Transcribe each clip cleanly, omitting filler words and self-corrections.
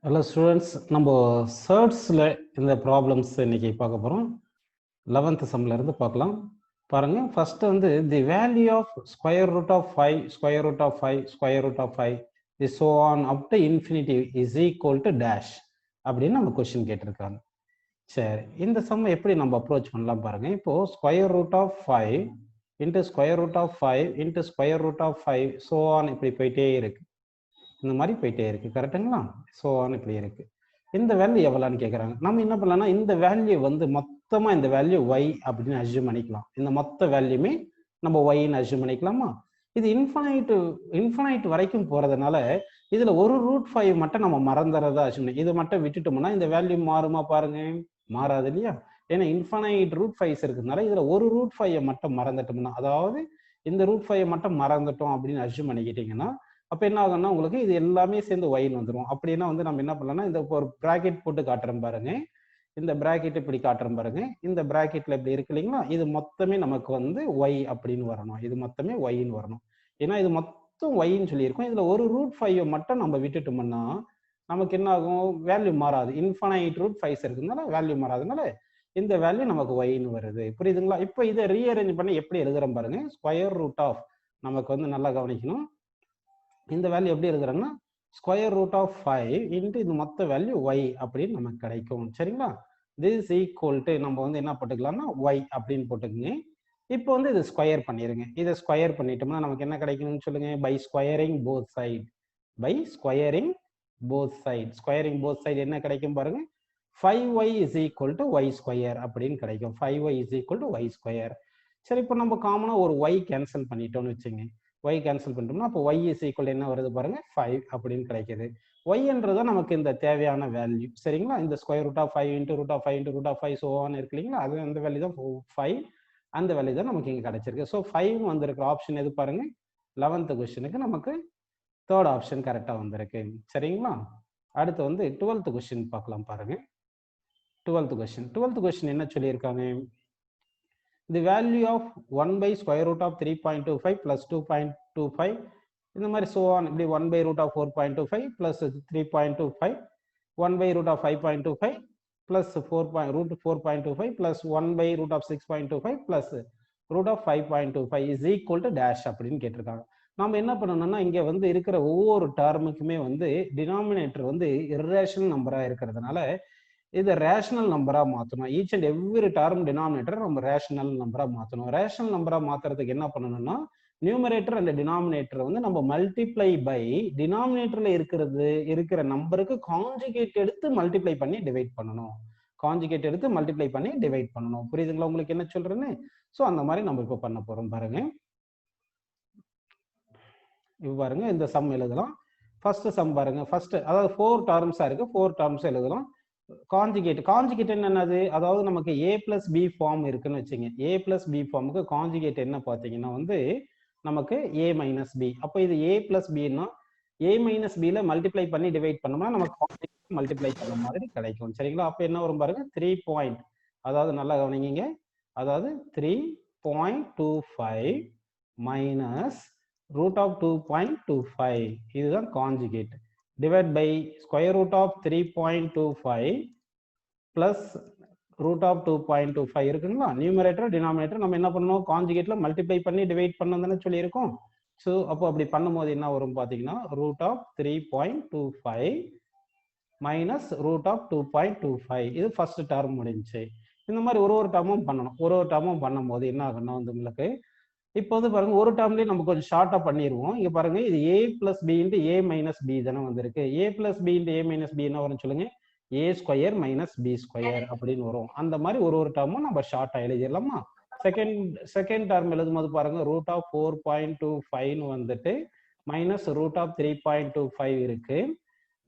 Hello students, நம்ம சர்ட்ஸ்ல இந்த problems இன்னைக்கு பார்க்க போறோம். 11th சம்ல இருந்து பார்க்கலாம். பாருங்க, ஃபர்ஸ்ட் வந்து the value of square root of 5 square root of 5 square root of 5 is so on up to infinity is equal to dash அப்படின்னு நம்ம கொஸ்டின் கேட்டிருக்காங்க. சரி, இந்த சம் எப்படி நம்ம அப்ரோச் பண்ணலாம் பாருங்க. இப்போ square root of 5 into square root of 5 into square root of 5 so on இப்படி போயிட்டே இருக்கு. இந்த மாதிரி போயிட்டே இருக்கு, கரெக்டுங்களா? ஸோ இப்படி இருக்கு. இந்த வேல்யூ எவ்வளோன்னு கேட்குறாங்க. நம்ம என்ன பண்ணலாம்னா இந்த வேல்யூ வந்து மொத்தமாக இந்த வேல்யூ ஒய் அப்படின்னு அஸ்யூம் பண்ணிக்கலாம். இந்த மொத்த வேல்யூமே நம்ம ஒய்ன்னு அஸ்யூம் பண்ணிக்கலாமா? இது இன்ஃபனைட் வரைக்கும் போகிறதுனால இதில் ஒரு ரூட் 5 மட்டும் நம்ம மறந்துறதா அஸ்யூம். இதை மட்டும் விட்டுட்டோம்னா இந்த வேல்யூ மாறுமா பாருங்க? மாறாது இல்லையா? ஏன்னா இன்ஃபனைட் ரூட் 5 இருக்கிறதுனால இதில் ஒரு ரூட் 5 மட்டும் மறந்துட்டோம்னா, அதாவது இந்த ரூட் 5 மட்டும் மறந்துட்டோம் அப்படின்னு அஸ்யூம் பண்ணிக்கிட்டீங்கன்னா அப்போ என்ன ஆகும்னா உங்களுக்கு இது எல்லாமே சேர்ந்து ஒய்ன்னு வந்துடும். அப்படின்னா வந்து நம்ம என்ன பண்ணலாம்னா இந்த ஒரு ப்ராக்கெட் போட்டு காட்டுறோம் பாருங்க. இந்த ப்ராக்கெட் இப்படி காட்டுறோம் பாருங்க. இந்த ப்ராக்கெட்ல இப்படி இருக்கு இல்லைங்களா? இது மொத்தமே நமக்கு வந்து ஒய் அப்படின்னு வரணும். இது மொத்தமே ஒய்ன்னு வரணும். ஏன்னா இது மொத்தம் ஒய்ன்னு சொல்லியிருக்கோம். இதுல ஒரு ரூட் 5 மட்டும் நம்ம விட்டுட்டோம்னா நமக்கு என்ன ஆகும்? வேல்யூ மாறாது. இன்ஃபனைட் ரூட் 5 இருக்குதுனால வேல்யூ மாறாதனால இந்த வேல்யூ நமக்கு ஒய்ன்னு வருது. புரியுதுங்களா? இப்போ இதை ரீஅரேஞ்ச் பண்ணி எப்படி எழுதுறோம் பாருங்க. ஸ்கொயர் ரூட் ஆஃப், நமக்கு வந்து நல்லா கவனிக்கணும், இந்த வேல்யூ எப்படி எழுதுறாங்கன்னா ஸ்கொயர் ரூட் ஆஃப் 5 இன்ட்டு இது மொத்த வேல்யூ ஒய் அப்படின்னு நமக்கு கிடைக்கும். சரிங்களா? திஸ் ஈக்குவல் டு நம்ம வந்து என்ன போட்டுக்கலாம்னா ஒய் அப்படின்னு போட்டுக்குங்க. இப்போ வந்து இது ஸ்கொயர் பண்ணிடுங்க. இதை ஸ்கொயர் பண்ணிட்டோம்னா நமக்கு என்ன கிடைக்கணும்னு சொல்லுங்க? By squaring both side, by squaring both side. Squaring both side என்ன கிடைக்கும் பாருங்க? 5y is equal to y square அப்படின்னு கிடைக்கும். 5y is equal to y square. சரி, இப்போ நம்ம காமனா ஒரு y கேன்சல் பண்ணிட்டோம்னு வச்சுங்க. y கேன்சல் பண்ணிட்டோம்னா அப்போ y is equal என்ன வருது பாருங்க? 5 அப்படின்னு கிடைக்குது. y என்றது நமக்கு இந்த தேவையான வேல்யூ. சரிங்களா? இந்த square root of 5 into root of 5 into root of 5 so on இருக்கு இல்லைங்களா? அது அந்த வேல்யூ தான் 5. அந்த வேல்யூ தான் நமக்கு இங்க கிடைச்சிருக்கு. ஸோ 5 வந்திருக்கிற ஆப்ஷன் எது பாருங்க? 11th கொஸ்டினுக்கு நமக்கு தேர்ட் ஆப்ஷன் கரெக்டா வந்திருக்கு. சரிங்களா? அடுத்து வந்து 12th கொஸ்டின் பார்க்கலாம் பாருங்க. 12th கொஸ்டின் என்ன சொல்லியிருக்காங்க? the value of 1 by square root of 3.25 plus 2.25 இந்த மாதிரி so on இப்படி 1 by root of 4.25 plus 3.25 1 by root of 5.25 plus root 4.25 plus 1 by root of 6.25 plus root of 5.25 is equal to dash அப்படின்னு கேட்டிருக்காங்க. நம்ம என்ன பண்ணணும்னா இங்க வந்து இருக்கிற ஒவ்வொரு டேர்முக்குமே வந்து டினாமினேட்டர் வந்து இர்ரேஷனல் நம்பரா இருக்கிறதுனால இதை ரேஷனல் நம்பரா மாற்றணும். Each and every term denominator நம்ம ரேஷனல் நம்பரா மாற்றணும். ரேஷனல் நம்பரா மாத்துறதுக்கு என்ன பண்ணணும்னா நியூமரேட்டர் அண்ட் டினாமினேட்டர் வந்து நம்ம மல்டிப்ளை பை டினாமினேட்டர்ல இருக்கிற நம்பருக்கு கான்ஜுகேட் எடுத்து மல்டிப்ளை பண்ணி டிவைட் பண்ணணும். கான்ஜுகேட் எடுத்து மல்டிப்ளை பண்ணி டிவைட் பண்ணணும். புரியுதுங்களா உங்களுக்கு என்ன சொல்றேன்னு? ஸோ அந்த மாதிரி நம்ம இப்போ பண்ண போறோம் பாருங்க. இப்போ பாருங்க இந்த சம் எழுதலாம். ஃபர்ஸ்ட் சம் பாருங்க. ஃபர்ஸ்ட் அதாவது 4 டேர்ம்ஸா இருக்கு. 4 டேர்ம்ஸ் எழுதலாம். கான்ஜுகேட் என்னது? அதாவது நமக்கு a பிளஸ் பி ஃபார்ம் இருக்குன்னு வச்சுங்க. a பிளஸ் பி ஃபார்முக்கு கான்ஜுகேட் என்ன பார்த்தீங்கன்னா வந்து நமக்கு a மைனஸ் பி. அப்போ இது a பிளஸ் பின்னா a மைனஸ் பில மல்டிப்ளை பண்ணி டிவைட் பண்ணோம்னா நமக்கு கான்ஜுகேட் மல்டிப்ளை பண்ண மாதிரி கிடைக்கும். சரிங்களா? அப்போ என்ன வரும் பாருங்க? 3 பாயிண்ட், அதாவது நல்லா கவனிங்க, அதாவது 3.25 மைனஸ் ரூட் ஆஃப் 2.25 இதுதான் conjugate. Divide by square root of 3.25 plus root of 2.25 இருக்குங்களா? நியூமரேட்டர் டினாமினேட்டர் நம்ம என்ன பண்ணணும்? கான்ஜுகேட்ல மல்டிப்ளை பண்ணி டிவைட் பண்ணணும் தானே சொல்லியிருக்கோம். ஸோ அப்போ அப்படி பண்ணும்போது என்ன வரும் பார்த்தீங்கன்னா root of 3.25 minus root of 2.25 இது ஃபர்ஸ்ட் டேர்ம் முடிஞ்சு. இந்த மாதிரி ஒரு டேர்மும் பண்ணணும். ஒரு டேர்மும் பண்ணும்போது என்ன ஆகும்னா வந்து உங்களுக்கு இப்போ வந்து பாருங்க ஒரு டேர்ம்லேயே நம்ம கொஞ்சம் ஷார்ட்டா பண்ணிடுவோம். இங்க பாருங்க இது a plus B into A minus B தானே வந்திருக்கு. a plus B into A minus B என்ன வரும் சொல்லுங்க? a square minus B square அப்படின்னு வரும். அந்த மாதிரி ஒரு டேர்மும் நம்ம ஷார்ட்டா எழுதிடலாமா? செகண்ட் டேர்ம் எழுதும்போது பாருங்க ரூட் ஆஃப் 4.25 வந்துட்டு மைனஸ் ரூட் ஆஃப் 3.25 இருக்கு.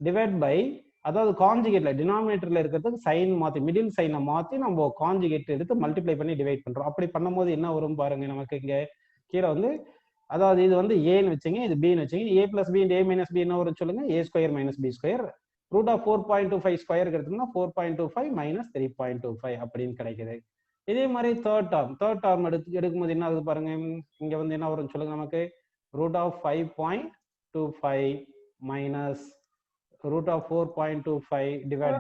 டிவைட் பை அதாவது கான்ஜுகேட்ல டினாமினேட்டர்ல இருக்கிறதுக்கு சைன் மாத்தி மிடில் சைனை மாத்தி நம்ம கான்ஜுகேட் எடுத்து மல்டிப்ளை பண்ணி டிவைட் பண்றோம். அப்படி பண்ணும்போது என்ன வரும் பாருங்க? நமக்கு இங்க கீழே வந்து அதாவது இது வந்து ஏன்னு வச்சுங்க, இது பின்னு வச்சுங்க. a plus B A minus B என்ன வரும் சொல்லுங்க? a square minus B square. Root of 4.25 square எடுத்தோம்னா 4.25 மைனஸ் 3.25 அப்படின்னு கிடைக்குது. இதே மாதிரி தேர்ட் டேர்ம் எடுக்கும்போது என்ன ஆகுது பாருங்க? இங்க வந்து என்ன வரும் சொல்லுங்க? நமக்கு root of 5.25 minus root of 4.25 divide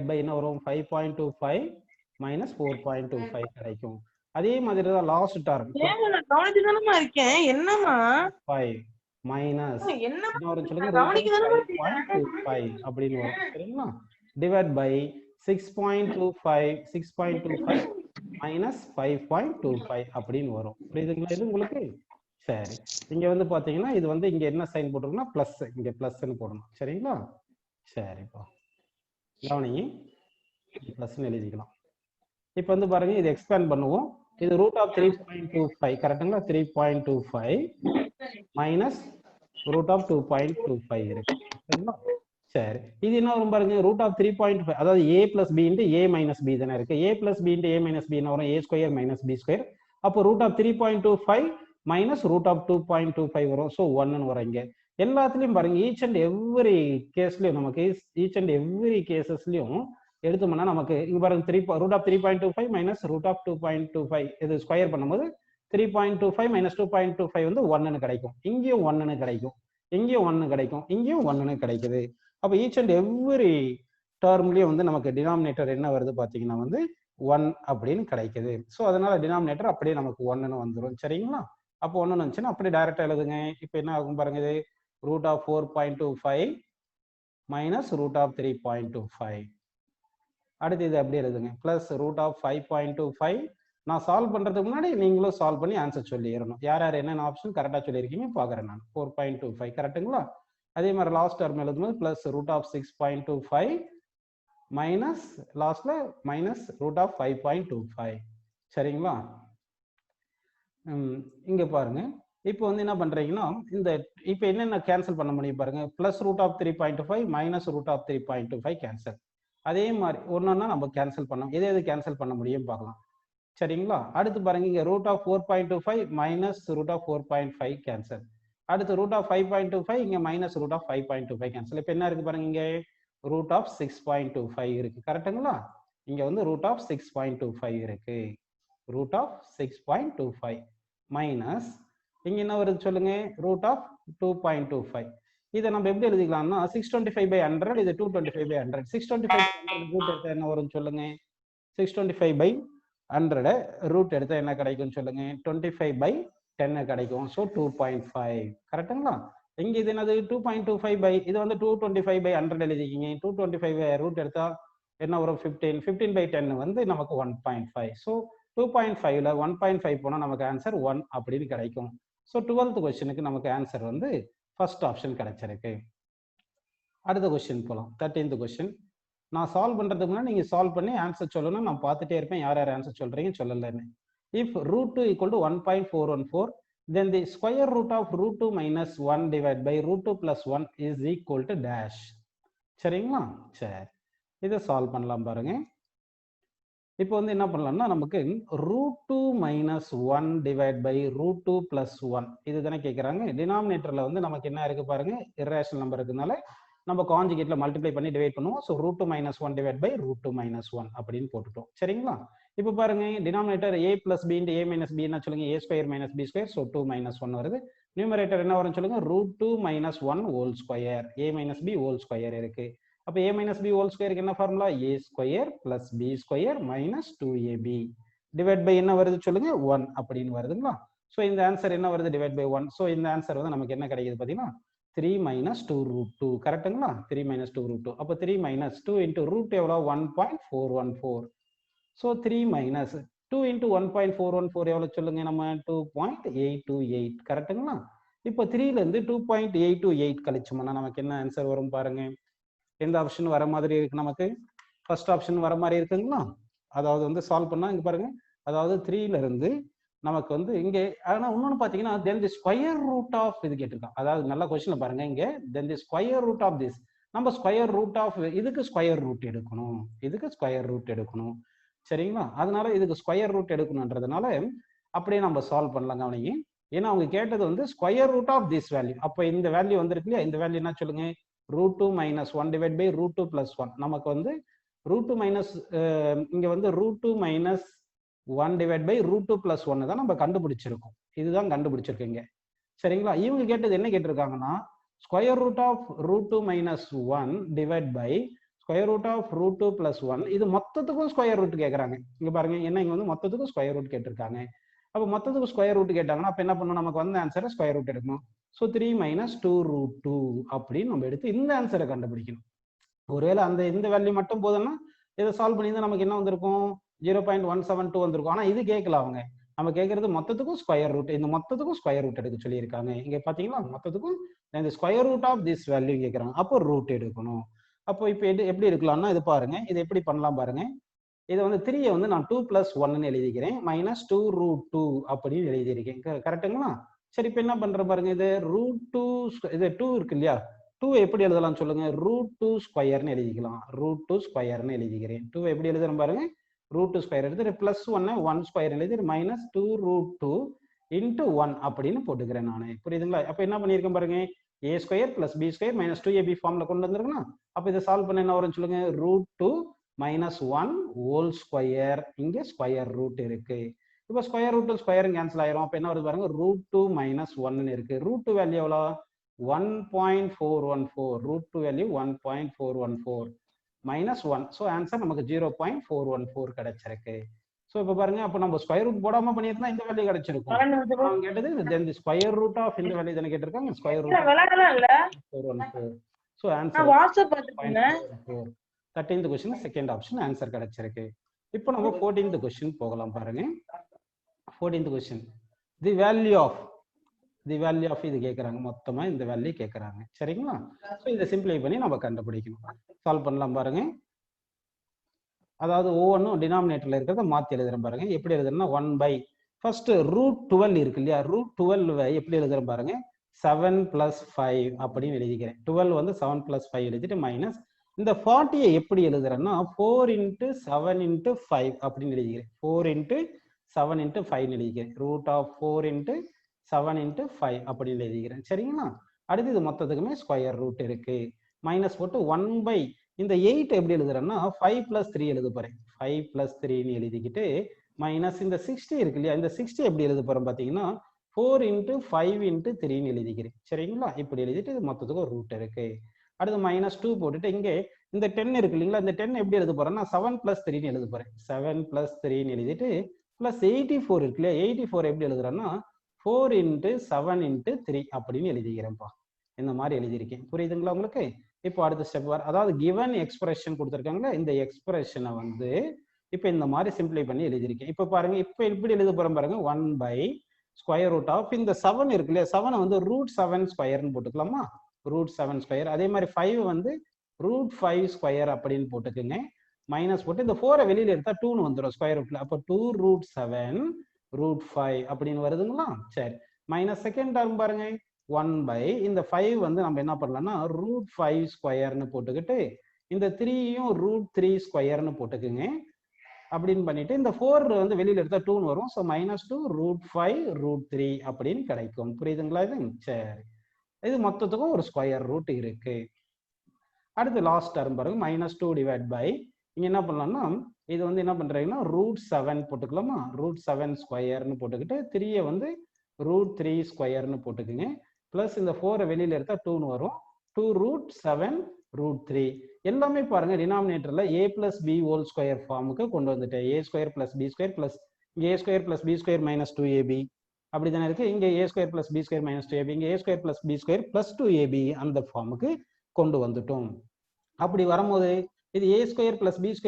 by என்ன வரும் 5.25 minus 4.25 கிடைக்கும். அதே மாதிரி தான் லாஸ்ட் டர்ம் இருக்கேன் என்னமா 5 minus என்ன வரும் சொல்லுங்க root of 5.25 அப்படின்னு வரும். சரிங்களா? divide by 6.25 minus 5.25 அப்படின்னு வரும். புரியுதுங்களா இது உங்களுக்கு? சரி, இங்க வந்து பாத்தீங்கன்னா இது வந்து இங்க என்ன சைன் போட்டுருக்குன்னா பிளஸ், இங்க பிளஸ்ன்னு போடணும். சரிங்களா? சரிப்பா, கவனிங்க, பிளஸ்ன்னு எழுதிக்கலாம். இப்போ வந்து பாருங்க, இது எக்ஸ்பேண்ட் பண்ணுவோம். இது ரூட் ஆஃப் 3.25 கரெக்டுங்களா? 3.25 மைனஸ் ரூட் ஆஃப் 2.25 இருக்கு. சரிங்களா? சரி, இது என்ன வரும் பாருங்க, ரூட் ஆஃப் 3.5, அதாவது a plus B into A minus B தானே இருக்கு. a plus B into A minus B என்ன வரும்? a square minus B square. அப்போ root of 3.25 minus root of 2.25 வரும். ஸோ 1ன்னு வரும். இங்க எல்லாத்துலயும் பாருங்க, ஈச் அண்ட் எவ்ரி கேஸ்லயும் நமக்கு ஈச் அண்ட் எவ்ரி கேசஸ்லயும் எடுத்தோம்னா நமக்கு இங்க பாருங்க root of 3.25 minus root of 2.25 இது ஸ்கொயர் பண்ணும்போது 3.25 மைனஸ் 2.25 வந்து 1ன்னு கிடைக்கும். இங்கேயும் 1ன்னு கிடைக்கும், இங்கேயும் 1 கிடைக்கும், இங்கேயும் 1ன்னு கிடைக்குது. அப்போ ஈச் அண்ட் எவ்ரி டேர்ம்லயும் வந்து நமக்கு டினாமினேட்டர் என்ன வருது பாத்தீங்கன்னா வந்து 1 அப்படின்னு கிடைக்குது. ஸோ அதனால டினாமினேட்டர் அப்படியே நமக்கு 1ன்னு வந்துடும். சரிங்களா? அப்போ 1ன்னு வந்துச்சுன்னா அப்படியே டைரக்டா எழுதுங்க. இப்போ என்ன ஆகும் பாருங்க, இது root of 4.25 minus root of 3.25. அடுத்து இது அப்படியே எழுதுங்க, பிளஸ் ரூட் ஆஃப் 5.25. நான் சால்வ் பண்றதுக்கு முன்னாடி நீங்களும் சால்வ் பண்ணி ஆன்சர் சொல்லிடணும். யார் யார் என்னென்ன ஆப்ஷன் கரெக்டா சொல்லியிருக்கீங்க பாக்குறேன் நான். 4.25 கரெக்டுங்களா? அதே மாதிரி லாஸ்ட் டர்ம் எழுதும்போது பிளஸ் ரூட் ஆஃப் 6.25 மைனஸ் லாஸ்ட்ல மைனஸ் ரூட் ஆஃப் 5.25. சரிங்களா? இங்க பாருங்க, இப்போ வந்து என்ன பண்றீங்கன்னா இந்த இப்போ என்னென்ன கேன்சல் பண்ண முடியும் பாருங்க, plus root of 3.25 minus root of 3.25 cancel. அதே மாதிரி ஒன்னொன்னா நம்ம கேன்சல் பண்ணோம், எது கேன்சல் பண்ண முடியும் பார்க்கலாம். சரிங்களா? அடுத்து பாருங்க, இங்க root of 4.25 minus root of 4.5 cancel. அடுத்து ரூட் ஆஃப் 5.25 இங்க மைனஸ் ரூட் ஆஃப் 5.25 கேன்சல். இப்போ என்ன இருக்கு பாருங்க, இங்க ரூட் ஆஃப் 6.25 இருக்கு. கரெக்டுங்களா? இங்க வந்து ரூட் ஆஃப் 6.25 இருக்கு. ரூட் ஆஃப் 6.25 மைனஸ் இங்க என்ன வருது சொல்லுங்க, ரூட் ஆஃப் 2.25. இதை நம்ம எப்படி எழுதிக்கலாம்னா 625 by 100, இது 225 by 100. 625 by 100 ரூட் எடுத்தா என்ன வரும் சொல்லுங்க, 625 by 100 ரூட் எடுத்தா என்ன கிடைக்கும் சொல்லுங்க, 25 by 10 கிடைக்கும். ஸோ 2.5 கரெக்டுங்களா? இங்க இது என்னது 2.25 by, இது வந்து 225 by 100 எழுதிக்கிங்க. 225 ரூட் எடுத்தா என்ன வரும் 15. 15 by 10 வந்து நமக்கு 1.5. ஸோ 2.5ல 1.5 போனால் நமக்கு ஆன்சர் 1 அப்படின்னு கிடைக்கும். ஸோ 12th கொஸ்டினுக்கு நமக்கு ஆன்சர் வந்து ஃபர்ஸ்ட் ஆப்ஷன் கிடைச்சிருக்கு. அடுத்த கொஸ்டின் போகலாம். 13th question. நான் சால்வ் பண்றதுக்கு முன்னாடி நீங்க சால்வ் பண்ணி ஆன்சர் சொல்லணும். நான் பார்த்துட்டே இருப்பேன் யார் யார் ஆன்சர் சொல்றீங்க சொல்லலன்னு. If root 2 equal to 1.414, then the square root of root 2 minus 1 divided by root 2 plus 1 is equal to dash. சரிங்களா? சரி, இதை சால்வ் பண்ணலாம் பாருங்க. இப்போ வந்து என்ன பண்ணலாம்னா நமக்கு root 2 minus 1 divide by root 2 plus 1 இது தானே கேட்குறாங்க. டினாமினேட்டர்ல வந்து நமக்கு என்ன இருக்கு பாருங்க, இர்ரேஷனல் நம்பர் இருக்குனால நம்ம கான்ஜுகேட்ல மல்டிப்ளை பண்ணி டிவைட் பண்ணுவோம். So root 2 minus 1 divide by root 2 minus 1 அப்படின்னு போட்டுட்டோம். சரிங்களா? இப்போ பாருங்க, denominator a plus B into A minus B என்ன சொல்லுங்க, a square minus B square. So 2 minus 1 வருது. நியூமரேட்டர் என்ன வரும் சொல்லுங்க, root 2 minus 1 whole square. a minus B whole square இருக்கு. அப்போ a மைனஸ் பி ஹோல் ஸ்கொயருக்கு என்ன formula, a square plus B square minus 2ab divide by என்ன வருது சொல்லுங்க, 1 அப்படின்னு வருதுங்களா? ஸோ இந்த ஆன்சர் என்ன வருது, டிவைட் பை 1. ஸோ இந்த ஆன்சர் வந்து நமக்கு என்ன கிடைக்குது பார்த்தீங்கன்னா 3 minus 2 root 2 கரெக்டுங்களா? 3 minus 2 root 2. அப்போ 3 minus 2 into root எவ்வளோ 1.414. ஸோ 3 minus 2 into 1.414 எவ்வளோ சொல்லுங்க, நம்ம 2.828 கரெக்டுங்களா? இப்போ 3லேருந்து 2.828 கழிச்சோம்னா நமக்கு என்ன ஆன்சர் வரும் பாருங்க. எந்த ஆப்ஷன் வர மாதிரி இருக்கு நமக்கு, ஃபர்ஸ்ட் ஆப்ஷன் வர மாதிரி இருக்குங்களா? அதாவது வந்து சால்வ் பண்ணா இங்க பாருங்க, அதாவது 3லேருந்து நமக்கு வந்து இங்கே ஆனால் இன்னொன்று பார்த்தீங்கன்னா then the square root of இது கேட்டிருக்கான். அதாவது நல்ல கொஸ்டின்ல பாருங்க, இங்கே then the square root of this, நம்ம ஸ்கொயர் ரூட் ஆஃப் இதுக்கு ஸ்கொயர் ரூட் எடுக்கணும், இதுக்கு ஸ்கொயர் ரூட் எடுக்கணும். சரிங்களா? அதனால இதுக்கு ஸ்கொயர் ரூட் எடுக்கணுன்றதுனால அப்படியே நம்ம சால்வ் பண்ணலாம். கவனிங்க, ஏன்னா அவங்க கேட்டது வந்து square root of this value. அப்போ இந்த வேல்யூ வந்துருக்கு இல்லையா, இந்த வேல்யூ என்ன சொல்லுங்க, root 2 minus 1 divide by root 2 plus 1. நமக்கு வந்து ரூட் 2 மைனஸ் இங்க வந்து root 2 minus 1 divide by root 2 plus 1 தான் நம்ம கண்டுபிடிச்சிருக்கோம். இதுதான் கண்டுபிடிச்சிருக்கீங்க. சரிங்களா? இவங்க கேட்டது என்ன கேட்டிருக்காங்கன்னா square root of root 2 minus 1 divide by square root of root 2 plus 1. இது மொத்தத்துக்கும் ஸ்கொயர் ரூட் கேட்குறாங்க. இங்க பாருங்க, என்ன இங்க வந்து மொத்தத்துக்கும் ஸ்கொயர் ரூட் கேட்டிருக்காங்க. அப்போ மொத்தத்துக்கு ஸ்கொயர் ரூட் கேட்டாங்கன்னா அப்போ என்ன பண்ணணும், நமக்கு வந்து ஆன்சரை ஸ்கொயர் ரூட் எடுக்கணும். ஸோ 3 மைனஸ் 2 ரூட் 2 அப்படின்னு நம்ம எடுத்து இந்த ஆன்சரை கண்டுபிடிக்கணும். ஒருவேளை அந்த இந்த வேல்யூ மட்டும் போதுன்னா இதை சால்வ் பண்ணியிருந்தா நமக்கு என்ன வந்திருக்கும், 0.172 வந்திருக்கும். ஆனால் இது கேட்கல அவங்க, நம்ம கேட்கறது மொத்தத்துக்கும் ஸ்கொயர் ரூட், இந்த மொத்தத்துக்கும் ஸ்கொயர் ரூட் எடுக்க சொல்லியிருக்காங்க. இங்க பாத்தீங்களா, மொத்தத்துக்கும் இந்த square root of this value கேட்கறாங்க. அப்போ ரூட் எடுக்கணும். அப்போ இப்போ எப்படி எடுக்கலாம்னா இது பாருங்க, இது எப்படி பண்ணலாம் பாருங்க. இதை வந்து 3 வந்து நான் 2 + 1 எழுதிக்கிறேன், மைனஸ் 2 ரூட் 2 அப்படின்னு எழுதியிருக்கேன். கரெக்டுங்களா? சரி, இப்போ என்ன பண்ற பாருங்க, இது ரூட் 2, இது 2 இருக்கு இல்லையா, 2 எப்படி எழுதலாம் சொல்லுங்க, ரூட் 2 ஸ்கொயர்னு எழுதிக்கலாம். ரூட் 2 ஸ்கொயர்னு எழுதிக்கிறேன். 2 எப்படி எழுதுறேன் பாருங்க, ரூட் 2 ஸ்கொயர் எடுத்து பிளஸ் 1 ஸ்கொயர் எழுதி மைனஸ் 2 ரூட் 2 இன்ட்டு 1 அப்படின்னு போட்டுக்கிறேன் நான். புரியுதுங்களா? அப்போ என்ன பண்ணியிருக்கேன் பாருங்க, a square plus b square minus 2ab ஃபார்ம்ல கொண்டு வந்துருக்குன்னா, அப்போ இதை சால்வ் பண்ண என்ன வரும்னு சொல்லுங்க, ரூட் 2 மைனஸ் 1 ஹோல் ஸ்கொயர், இங்கே ஸ்கொயர் ரூட் இருக்கு. இப்போ ஸ்கொயர் ரூட் ஸ்கொயர் கேன்சல் ஆயிரும். அப்போ என்ன வருது பாருங்க, ரூட் 2 மைனஸ் 1 இருக்கு. ரூட் 2 வேல்யூ எவ்வளோ, 1.414. Root 2 value 1.414 minus 1. So answer நமக்கு 0.414 கிடைச்சிருக்கு. ஸோ இப்போ பாருங்க, அப்போ நம்ம ஸ்கொயர் ரூட் போடாம பண்ணியிருந்தா இந்த வேல்யூ கிடைச்சிருக்கும். அவங்க கேட்டது then the square root of இந்த வேல்யூ தானே கேட்டிருக்காங்க, square root 414. So answer 0.414. 13th question second option answer கிடைச்சிருக்கு. இப்போ நம்ம 14th கொஸ்டின் போகலாம் பாருங்க. 14th question, the value of இது கேட்கறாங்க, மொத்தமா இந்த வேல்யூ கேட்கறாங்க. சரிங்களா? ஸோ இதை சிம்பிளை பண்ணி நம்ம கண்டுபிடிக்கணும். சால்வ் பண்ணலாம் பாருங்க. அதாவது ஒவ்வொன்றும் டினாமினேட்டர்ல இருக்கிறத மாத்தி எழுதுறேன் பாருங்க. எப்படி எழுதுறேன்னா 1 பை ஃபர்ஸ்ட் ரூட் 12 இருக்கு இல்லையா, ரூட் 12 எப்படி எழுதுறேன் பாருங்க, 7 + 5 அப்படின்னு எழுதிக்கிறேன். 12 வந்து 7 + 5 எழுதிட்டு மைனஸ் இந்த 40 எப்படி எழுதுறேன்னா 4 × 7 × 5 அப்படின்னு எழுதிக்கிறேன். 4 × 7 × 5 எழுதிக்கிறேன். ரூட் ஆஃப் 4 × 7 × 5 அப்படின்னு எழுதிக்கிறேன். சரிங்களா? அடுத்து இது மொத்தத்துக்குமே ஸ்கொயர் ரூட் இருக்கு. மைனஸ் போட்டு 1 பை இந்த 8 எப்படி எழுதுறேன்னா 5 + 3 எழுத போறேன். 5 + 3 எழுதிக்கிட்டு மைனஸ் இந்த 60 இருக்கு இல்லையா, இந்த 60 எப்படி எழுத போறோம் பாத்தீங்கன்னா 4 × 5 × 3 எழுதிக்கிறேன். சரிங்களா? இப்படி எழுதிட்டு இது மொத்தத்துக்கு ஒரு ரூட் இருக்கு. அடுத்து மைனஸ் 2 போட்டுட்டு இங்கே இந்த 10 இருக்கு இல்லைங்களா, இந்த 10 எப்படி எழுத போறேன்னா 7 + 3 எழுத போறேன். 7 + 3 எழுதிட்டு பிளஸ் 84 இருக்கு இல்லையா, 84 எப்படி எழுதுறேன்னா 4 × 7 × 3 அப்படின்னு எழுதிக்கிறேன்ப்பா. இந்த மாதிரி எழுதியிருக்கேன். புரியுதுங்களா உங்களுக்கு? இப்போ அடுத்த ஸ்டெப் அதாவது கிவன் எக்ஸ்பிரஷன் கொடுத்துருக்காங்களா, இந்த எக்ஸ்பிரஷனை வந்து இப்போ இந்த மாதிரி சிம்பிளை பண்ணி எழுதியிருக்கேன். இப்போ பாருங்க, இப்போ எப்படி எழுத போறோம் பாருங்க, 1 பை ஸ்கொயர் ரூட் ஆஃப் இந்த 7 இருக்கு இல்லையா, 7 வந்து ரூட் 7 ஸ்கொயர்னு போட்டுக்கலாமா, ரூட் 7 ஸ்கொயர். அதே மாதிரி 5 வந்து ரூட் 5 ஸ்கொயர் அப்படின்னு போட்டுக்குங்க. மைனஸ் போட்டு இந்த 4 வெளியில எடுத்தா 2ன்னு வந்துடும் ஸ்கொயர் ரூட்ல. அப்போ 2 ரூட் 7 ரூட் 5 அப்படின்னு வருதுங்களா? சரி, மைனஸ் செகண்ட் டேர்ம் பாருங்க, 1 பை இந்த 5 வந்து நம்ம என்ன பண்ணலாம்னா ரூட் 5 ஸ்கொயர்னு போட்டுக்கிட்டு இந்த 3யும் ரூட் 3 ஸ்கொயர்னு போட்டுக்குங்க. அப்படின்னு பண்ணிட்டு இந்த 4 வந்து வெளியில எடுத்தா 2ன்னு வரும். ஸோ -2 ரூட் 5 ரூட் 3 அப்படின்னு கிடைக்கும். புரியுதுங்களா இது? சரி, இது மொத்தத்துக்கும் ஒரு ஸ்கொயர் ரூட் இருக்கு. அடுத்து லாஸ்ட் டேர்ம் பாருங்க, -2 டிவைட் பை இங்க என்ன பண்ணலாம்னா இது வந்து என்ன பண்றீங்கன்னா ரூட் 7 போட்டுக்கலாமா, ரூட் 7 ஸ்கொயர்னு போட்டுக்கிட்டு 3யை வந்து ரூட் 3 ஸ்கொயர்னு போட்டுக்குங்க. பிளஸ் இந்த 4 வெளியில எடுத்தா 2ன்னு வரும். 2 ரூட் 7 ரூட் 3 எல்லாமே பாருங்க டினாமினேட்டர்ல a + b ஹோல் ஸ்கொயர் ஃபார்முக்கு கொண்டு வந்துட்டேன். a² + b² + இங்க a² + b² - 2ab அப்படிதானே இருக்கு. இங்க a² + b² - 2ab, இங்க a² + b² + 2ab அந்த ஃபார்முக்கு கொண்டு வந்துட்டோம். அப்படி வரும்போது இது a² + b² -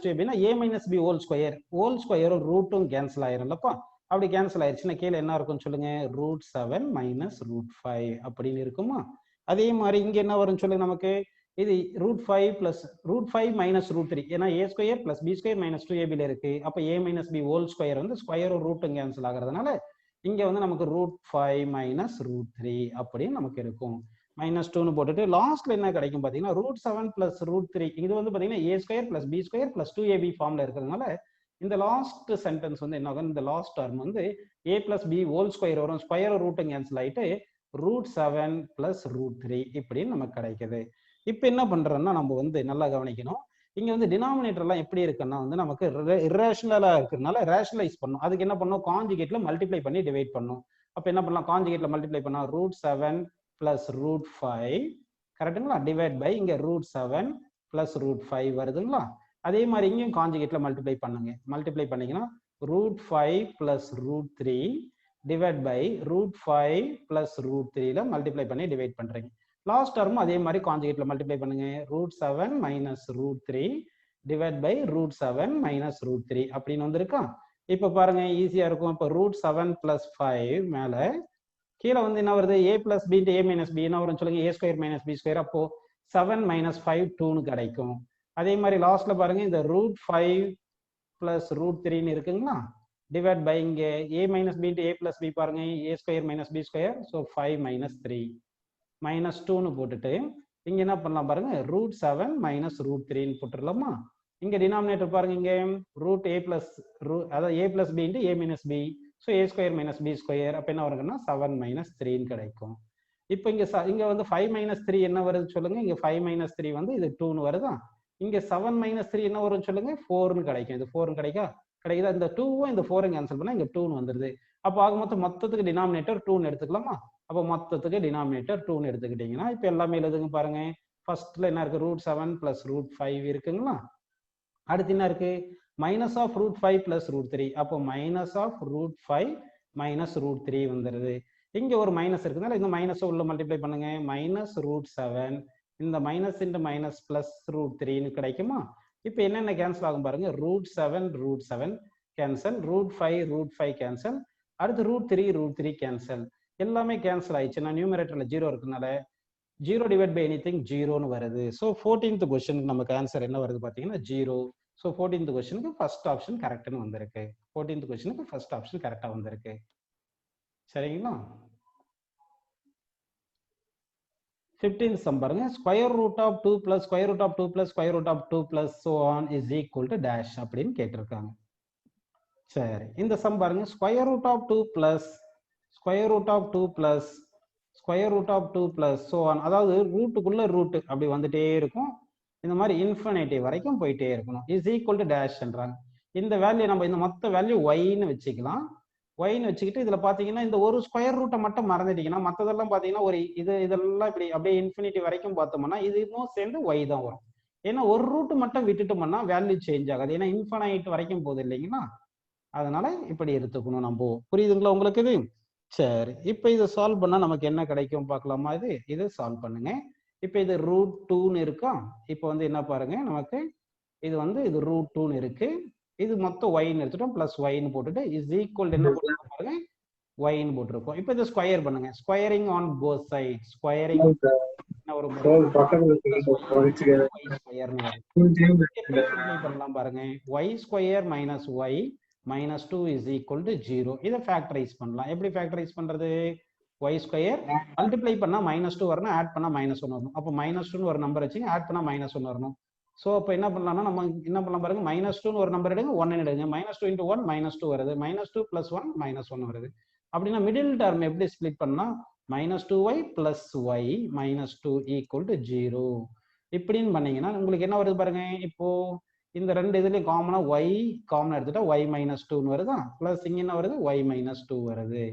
2ab னா a - b ஹோல் ஸ்கொயரும் ரூட்டும் கேன்சல் ஆயிரும்லப்பா. அப்படி கேன்சல் ஆயிடுச்சுன்னா கீழே என்ன இருக்கும்னு சொல்லுங்க, ரூட் 7 மைனஸ் ரூட் 5 அப்படின்னு இருக்குமா. அதே மாதிரி இங்க என்ன வரும்னு சொல்லுங்க, நமக்கு இது ரூட் 5 + ரூட் 5 மைனஸ் ரூட் 3, ஏன்னா a² + b² - 2ab இருக்கு. அப்ப a - b ஹோல் ஸ்கொயர் வந்து ஸ்கொயரும் ரூட்டும் கேன்சல் ஆகிறதுனால இங்க வந்து நமக்கு ரூட் 5 மைனஸ் ரூட் 3 அப்படின்னு நமக்கு இருக்கும். -2ன்னு போட்டுட்டு லாஸ்ட்ல என்ன கிடைக்கும் பாத்தீங்கன்னா ரூட் 7 + ரூட் 3 இது வந்து பாத்தீங்கன்னா a² + b² + 2ab ஃபார்ம்ல இருக்கிறதுனால இந்த லாஸ்ட் சென்டென்ஸ் வந்து என்ன ஆகும், இந்த லாஸ்ட் டர்ம் வந்து a + b ஹோல் ஸ்கொயர் வரும், ஸ்கொயர் ரூட்டும் கேன்சல் ஆயிட்டு ரூட் 7 + ரூட் 3 இப்படின்னு நமக்கு கிடைக்குது. இப்போ என்ன பண்றோம்னா நம்ம வந்து நல்லா கவனிக்கணும், இங்க வந்து டினாமினேட்டர்லாம் எப்படி இருக்குன்னா வந்து நமக்கு இரேஷனலா இருக்கிறதுனால ரேஷனலைஸ் பண்ணும். அதுக்கு என்ன பண்ணும், கான்ஜுகேட்ல மல்டிப்ளை பண்ணி டிவைட் பண்ணும். அப்ப என்ன பண்ணலாம், கான்ஜுகேட்ல மல்டிப்ளை பண்ணா ரூட் 7 பிளஸ் ரூட் 5 கரெக்டுங்களா, டிவைட் பை இங்க ரூட் 7 பிளஸ் ரூட் 5 வருதுங்களா. அதே மாதிரி இங்கேயும் காஞ்சுகேட்ல மல்டிப்ளை பண்ணுங்க. மல்டிப்ளை பண்ணீங்கன்னா root 5 plus root 3 divide by root 5 plus root 3ல மல்டிப்ளை பண்ணி டிவைட் பண்றீங்க. லாஸ்ட் டர்ம் அதே மாதிரி காஞ்சுகேட்ல மல்டிப்ளை பண்ணுங்க. Root 7 minus root 3 divide by root 7 minus root 3 அப்படின்னு வந்திருக்கா. இப்போ பாருங்க ஈஸியா இருக்கும். இப்போ ரூட் 7 பிளஸ் 5 மேல கீழே வந்து என்ன வருது, a plus B a minus B என்ன வரும் சொல்லுங்க, a square minus B square. அப்போ 7 மைனஸ் 5 2ன்னு கிடைக்கும். அதே மாதிரி லாஸ்ட்ல பாருங்க இந்த ரூட் 5 பிளஸ் ரூட் 3ன்னு இருக்குங்களா, டிவைட் பை இங்க a minus B a plus B பாருங்க a square minus B square. So 5 minus 3 minus 2ன்னு போட்டுட்டு இங்க என்ன பண்ணலாம் பாருங்க, ரூட் 7 மைனஸ் ரூட் 3ன்னு போட்டுடலாமா. இங்க டினாமினேட்டர் பாருங்க, இங்க ரூட் a பிளஸ் அதாவது a plus B a minus B. So a square minus B square. அப்போ என்ன வருங்கன்னா 7 மைனஸ் 3ன்னு கிடைக்கும். இப்போ இங்க வந்து 5 மைனஸ் 3 என்ன வருது சொல்லுங்க, இங்க 5 மைனஸ் 3 வந்து இது 2ன்னு வருதா. இங்க 7 மைனஸ் 3 என்ன வரும் சொல்லுங்க, 4ன்னு கிடைக்கும். இது 4ன்னு கிடைக்குதா. இந்த 2வும் இந்த 4யும் கேன்சல் பண்ணா இங்க 2ன்னு வந்துருது. அப்போ ஆக மொத்தத்துக்கு டினாமினேட்டர் 2ன்னு எடுத்துக்கலாமா. அப்போ மொத்தத்துக்கு டினாமினேட்டர் 2ன்னு எடுத்துக்கிட்டீங்கன்னா இப்போ எல்லாமே எழுதுங்க பாருங்க. ஃபர்ஸ்ட்ல என்ன இருக்கு, ரூட் 7 பிளஸ் ரூட் 5 இருக்குங்களா. அடுத்து என்ன இருக்கு, minus of root 5 plus root 3. அப்போ minus of root 5 minus root 3 வந்துருது. இங்க ஒரு மைனஸ் இருக்குனால இந்த மைனஸ் உள்ள மல்டிப்ளை பண்ணுங்க. மைனஸ் ரூட் 7 இந்த minus into minus plus root 3ன்னு கிடைக்குமா. இப்போ என்னென்ன கேன்சல் ஆகும் பாருங்க, ரூட் 7 கேன்சல், ரூட் 5 கேன்சல், அடுத்து ரூட் 3 கேன்சல். எல்லாமே கேன்சல் ஆயிடுச்சு. நான் நியூமரேட்டர்ல 0 இருக்குனால 0 டிவைட் பை எனிதிங் 0ன்னு வருது. ஸோ 14th கொஸ்டினுக்கு நமக்கு ஆன்சர் என்ன வருது பார்த்தீங்கன்னா 0. ஸோ 14th கொஸ்டினுக்கு ஃபர்ஸ்ட் ஆப்ஷன் கரெக்ட்னு வந்திருக்கு. 14th கொஸ்டினுக்கு ஃபர்ஸ்ட் ஆப்ஷன் கரெக்டா வந்திருக்கு. சரிங்களா. 15th சம் பாருங்க, square root of 2 plus square root of 2 plus square root of 2 plus so on is equal to dash அப்படின்னு கேட்டிருக்காங்க. சரி, இந்த சம் பாருங்க, square root of 2 plus square root of 2 plus square root of 2 plus so on, அதாவது ரூட்டுக்குள்ள root அப்படி வந்துட்டே இருக்கும். இந்த மாதிரி இன்ஃபினிட்டி வரைக்கும் போயிட்டே இருக்கணும். இஸ் ஈக்குவல் டு டேஷ்ன்றாங்க. இந்த வேல்யூ நம்ம இந்த மொத்த வேல்யூ ஒய்ன்னு வச்சுக்கலாம். ஒய்ன்னு வச்சுக்கிட்டு இதுல பாத்தீங்கன்னா இந்த ஒரு ஸ்கொயர் ரூட்டை மட்டும் மறந்துட்டீங்கன்னா மற்றதெல்லாம் பாத்தீங்கன்னா ஒரு இதெல்லாம் இப்படி அப்படியே இன்ஃபினிட்டி வரைக்கும் பார்த்தோம்னா இது இன்னும் சேர்ந்து ஒய் தான் வரும். ஏன்னா ஒரு ரூட் மட்டும் விட்டுட்டோம்னா வேல்யூ சேஞ்ச் ஆகாது. ஏன்னா இன்ஃபினைட் வரைக்கும் போகுது இல்லைங்களா, அதனால இப்படி எடுத்துக்கணும் நம்ம. புரியுதுங்களா உங்களுக்கு இது? சரி, இப்போ இதை சால்வ் பண்ணா நமக்கு என்ன கிடைக்கும் பார்க்கலாமா. இது சால்வ் பண்ணுங்க. இப்போ இது ரூட் 2ன்னு இருக்கா. இப்போ வந்து என்ன பாருங்க, நமக்கு இது வந்து இது ரூட் 2ன்னு இருக்கு. இது மொத்தம் ஒய்ன்னு எடுத்துட்டோம், பிளஸ் ஒய்ன்னு போட்டுட்டு இஸ் ஈக்குவல் என்ன போட்டுருக்கோம் பாருங்க, ஒய்ன்னு போட்டிருக்கோம். இப்போ இதை ஸ்கொயர் பண்ணுங்க. Squaring on both side. Squaring ஒரு பண்ணலாம் பாருங்க. Y square minus y minus 2 is equal to 0. இதை ஃபேக்டரைஸ் பண்ணலாம். எப்படி ஃபேக்டரைஸ் பண்றது, ஒய் ஸ்கொயர் மல்டிப்ளை பண்ணா -2 வரணும், ஆட் பண்ணா -1 வரணும். அப்போ -2ன்னு ஒரு நம்பர் வச்சுங்க, ஆட் பண்ணா -1 வரணும். ஸோ அப்போ என்ன பண்ணலாம்னா நம்ம என்ன பண்ணலாம் பாருங்க, -2ன்னு ஒரு நம்பர் எடுங்க, 1 எடுங்க. -2 × 1 -2 வருது, -2 + 1 -1 வருது. அப்படின்னா மிடில் டர்ம் எப்படி ஸ்பிளிட் பண்ணா, -2y + y -2 = 0 இப்படின்னு பண்ணீங்கன்னா உங்களுக்கு என்ன வருது பாருங்க. இப்போ இந்த ரெண்டு இதுலயும் காமனா y காமனா எடுத்துட்டா y -2ன்னு வருதா, பிளஸ் இங்க என்ன வருது y -2 வருது,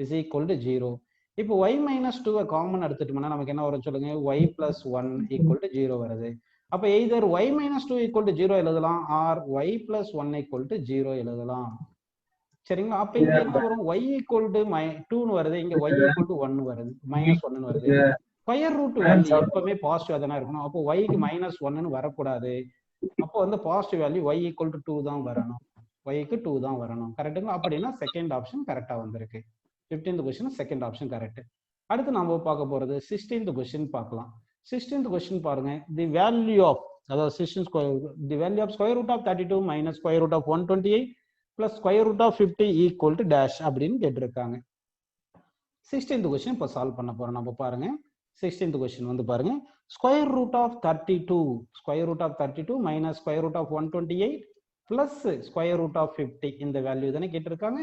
இஸ் ஈக்குவல் டு 0. இப்போ y -2 காமன் எடுத்துட்டோம்னா நமக்கு என்ன வரும் சொல்லுங்க, y + 1 = 0 வருது. அப்ப either y -2 = 0 எழுதலாம், ஆர் y + 1 = 0 எழுதலாம். சரிங்களா. அப்ப இங்க என்ன வரும், y = 2ன்னு வருது, இங்க y = 1 வருது, -1ன்னு வருது. ஸ்கொயர் ரூட் வேல்யூ எப்பவுமே பாசிட்டிவா தானே இருக்கணும். அப்போ y க்கு -1ன்னு வரக்கூடாது. அப்போ வந்து பாசிட்டிவ் வேல்யூ y = 2 தான் வரணும், y க்கு 2 தான் வரணும். கரெக்ட்டுங்களா. அப்படின்னா செகண்ட் ஆப்ஷன் கரெக்டா வந்திருக்கு. 15th question second option correct. அடுத்து நாம பார்க்க போறது 16th கொஸ்டின் பார்க்கலாம். 16th கொஸ்டின் பாருங்க, தி வேல்யூ ஆஃப், அதாவது 16 the value of square root of 32 minus square root of 128 plus square root of 50 equal to dash அப்படின்னு கேட்டிருக்காங்க. 16th கொஸ்டின் இப்போ சால்வ் பண்ண போறோம் நம்ம பாருங்க. 16th கொஸ்டின் வந்து பாருங்க, square root of 32 minus square root of 128 plus square root of 50 இந்த வேல்யூ தானே கேட்டிருக்காங்க.